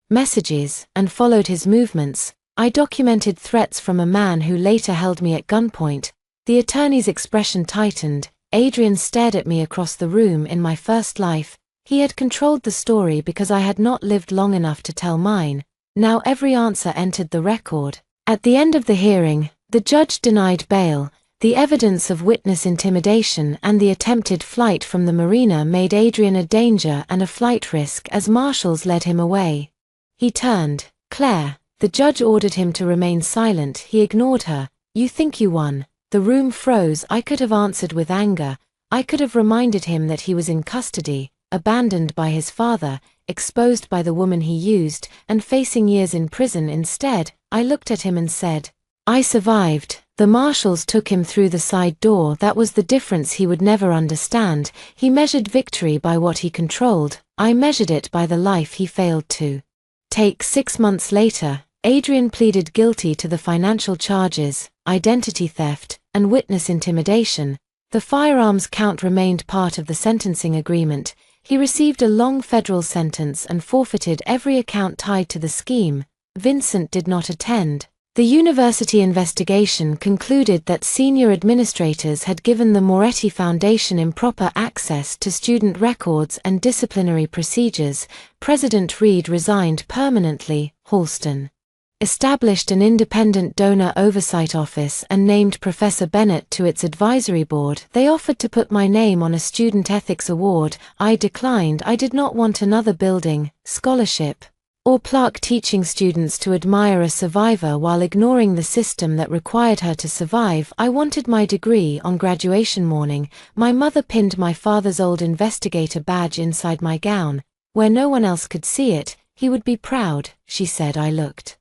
messages, and followed his movements. I documented threats from a man who later held me at gunpoint. The attorney's expression tightened. Adrian stared at me across the room. In my first life, he had controlled the story because I had not lived long enough to tell mine. Now every answer entered the record. At the end of the hearing, the judge denied bail. The evidence of witness intimidation and the attempted flight from the marina made Adrian a danger and a flight risk as marshals led him away. He turned. Claire. The judge ordered him to remain silent. He ignored her. You think you won. The room froze. I could have answered with anger. I could have reminded him that he was in custody, abandoned by his father, exposed by the woman he used, and facing years in prison. Instead, I looked at him and said, I survived. The marshals took him through the side door. That was the difference he would never understand. He measured victory by what he controlled. I measured it by the life he failed to take. 6 months later, Adrian pleaded guilty to the financial charges, identity theft, and witness intimidation. The firearms count remained part of the sentencing agreement. He received a long federal sentence and forfeited every account tied to the scheme. Vincent did not attend. The university investigation concluded that senior administrators had given the Moretti Foundation improper access to student records and disciplinary procedures. President Reed resigned permanently. Halston established an independent donor oversight office and named Professor Bennett to its advisory board. They offered to put my name on a student ethics award. I declined. I did not want another building, scholarship, or plaque teaching students to admire a survivor while ignoring the system that required her to survive. I wanted my degree. On graduation morning, my mother pinned my father's old investigator badge inside my gown. Where no one else could see it, he would be proud, she said. I looked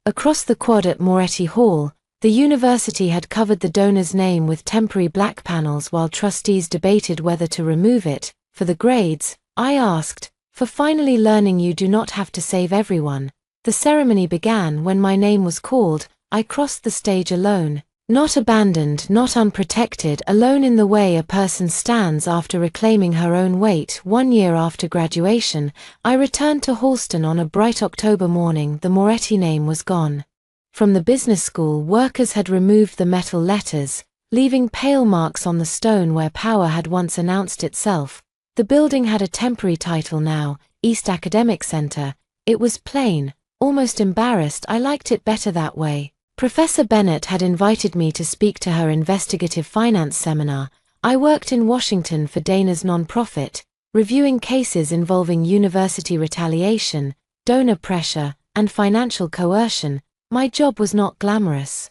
across the quad at Moretti Hall. The university had covered the donor's name with temporary black panels while trustees debated whether to remove it. For the grades, I asked, for finally learning you do not have to save everyone. The ceremony began. When my name was called, I crossed the stage alone. Not abandoned, not unprotected, alone in the way a person stands after reclaiming her own weight. 1 year after graduation, I returned to Halston on a bright October morning. The Moretti name was gone. From the business school, workers had removed the metal letters, leaving pale marks on the stone where power had once announced itself. The building had a temporary title now, East Academic Center. It was plain, almost embarrassed. I liked it better that way. Professor Bennett had invited me to speak to her investigative finance seminar. I worked in Washington for Dana's nonprofit, reviewing cases involving university retaliation, donor pressure, and financial coercion. My job was not glamorous.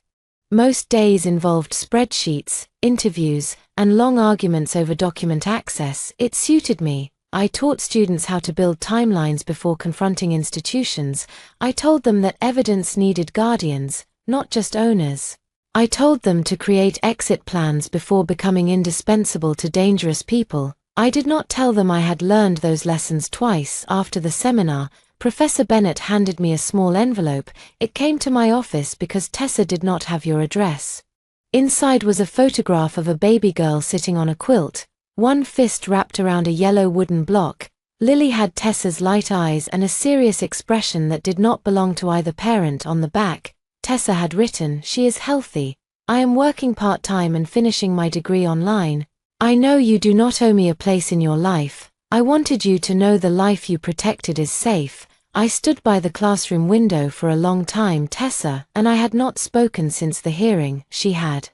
Most days involved spreadsheets, interviews, and long arguments over document access. It suited me. I taught students how to build timelines before confronting institutions. I told them that evidence needed guardians, not just owners. I told them to create exit plans before becoming indispensable to dangerous people. I did not tell them I had learned those lessons twice. After the seminar, Professor Bennett handed me a small envelope. It came to my office because Tessa did not have your address. Inside was a photograph of a baby girl sitting on a quilt, one fist wrapped around a yellow wooden block. Lily had Tessa's light eyes and a serious expression that did not belong to either parent. On the back, Tessa had written, "She is healthy. I am working part-time and finishing my degree online. I know you do not owe me a place in your life. I wanted you to know the life you protected is safe." I stood by the classroom window for a long time. Tessa and I had not spoken since the hearing. She had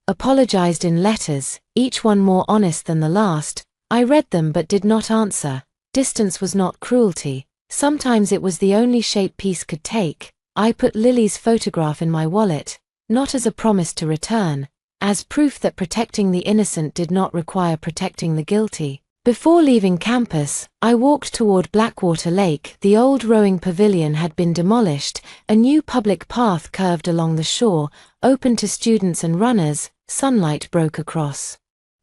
apologized in letters, each one more honest than the last. I read them but did not answer. Distance was not cruelty. Sometimes it was the only shape peace could take. I put Lily's photograph in my wallet, not as a promise to return, as proof that protecting the innocent did not require protecting the guilty. Before leaving campus, I walked toward Blackwater Lake. The old rowing pavilion had been demolished. A new public path curved along the shore, open to students and runners. Sunlight broke across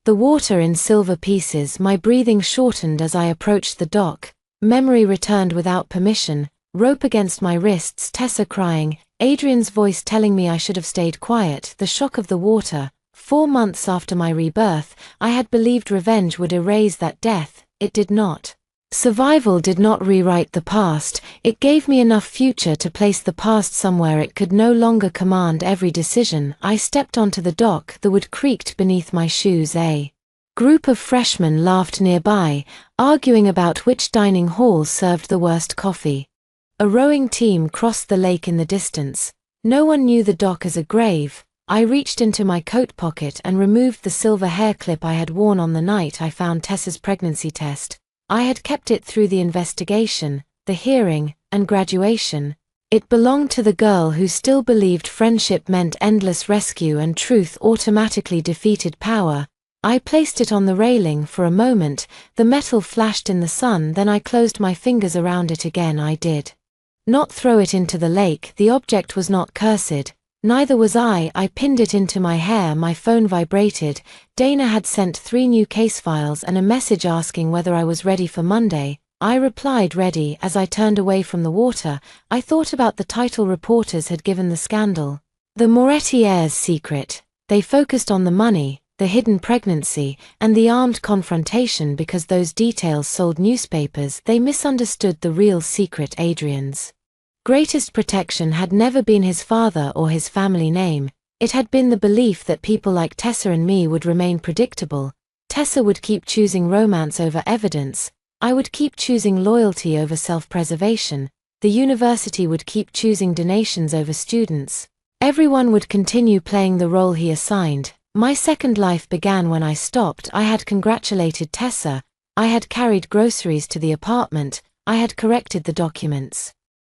the water in silver pieces. My breathing shortened as I approached the dock. Memory returned without permission. Rope against my wrists, Tessa crying, Adrian's voice telling me I should have stayed quiet. The shock of the water. 4 months after my rebirth, I had believed revenge would erase that death. It did not. Survival did not rewrite the past. It gave me enough future to place the past somewhere it could no longer command every decision. I stepped onto the dock. The wood creaked beneath my shoes. A group of freshmen laughed nearby, arguing about which dining hall served the worst coffee. A rowing team crossed the lake in the distance. No one knew the dock as a grave. I reached into my coat pocket and removed the silver hair clip I had worn on the night I found Tessa's pregnancy test. I had kept it through the investigation, the hearing, and graduation. It belonged to the girl who still believed friendship meant endless rescue and truth automatically defeated power. I placed it on the railing for a moment. The metal flashed in the sun, then I closed my fingers around it again. I did not throw it into the lake. The object was not cursed. Neither was I. I pinned it into my hair. My phone vibrated. Dana had sent 3 new case files and a message asking whether I was ready for Monday. I replied ready. As I turned away from the water, I thought about the title reporters had given the scandal. The Moretti heirs' secret. They focused on the money, the hidden pregnancy, and the armed confrontation because those details sold newspapers. They misunderstood the real secret. Adrian's greatest protection had never been his father or his family name. It had been the belief that people like Tessa and me would remain predictable. Tessa would keep choosing romance over evidence. I would keep choosing loyalty over self-preservation. The university would keep choosing donations over students. Everyone would continue playing the role he assigned. My second life began when I stopped. I had congratulated Tessa. I had carried groceries to the apartment. I had corrected the documents,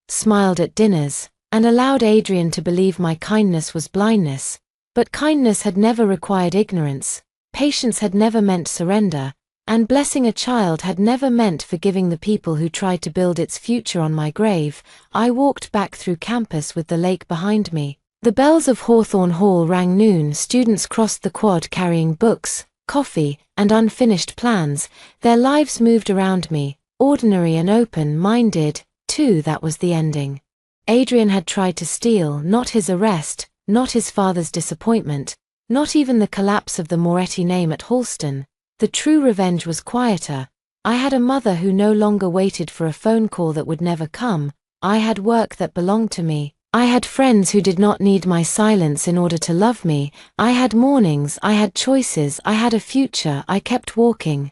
smiled at dinners, and allowed Adrian to believe my kindness was blindness. But kindness had never required ignorance, patience had never meant surrender, and blessing a child had never meant forgiving the people who tried to build its future on my grave. I walked back through campus with the lake behind me. The bells of Hawthorne Hall rang noon. Students crossed the quad carrying books, coffee, and unfinished plans. Their lives moved around me, ordinary and open-minded. Too, that was the ending. Adrian had tried to steal, not his arrest, not his father's disappointment, not even the collapse of the Moretti name at Halston. The true revenge was quieter. I had a mother who no longer waited for a phone call that would never come. I had work that belonged to me. I had friends who did not need my silence in order to love me. I had mornings, I had choices, I had a future. I kept walking.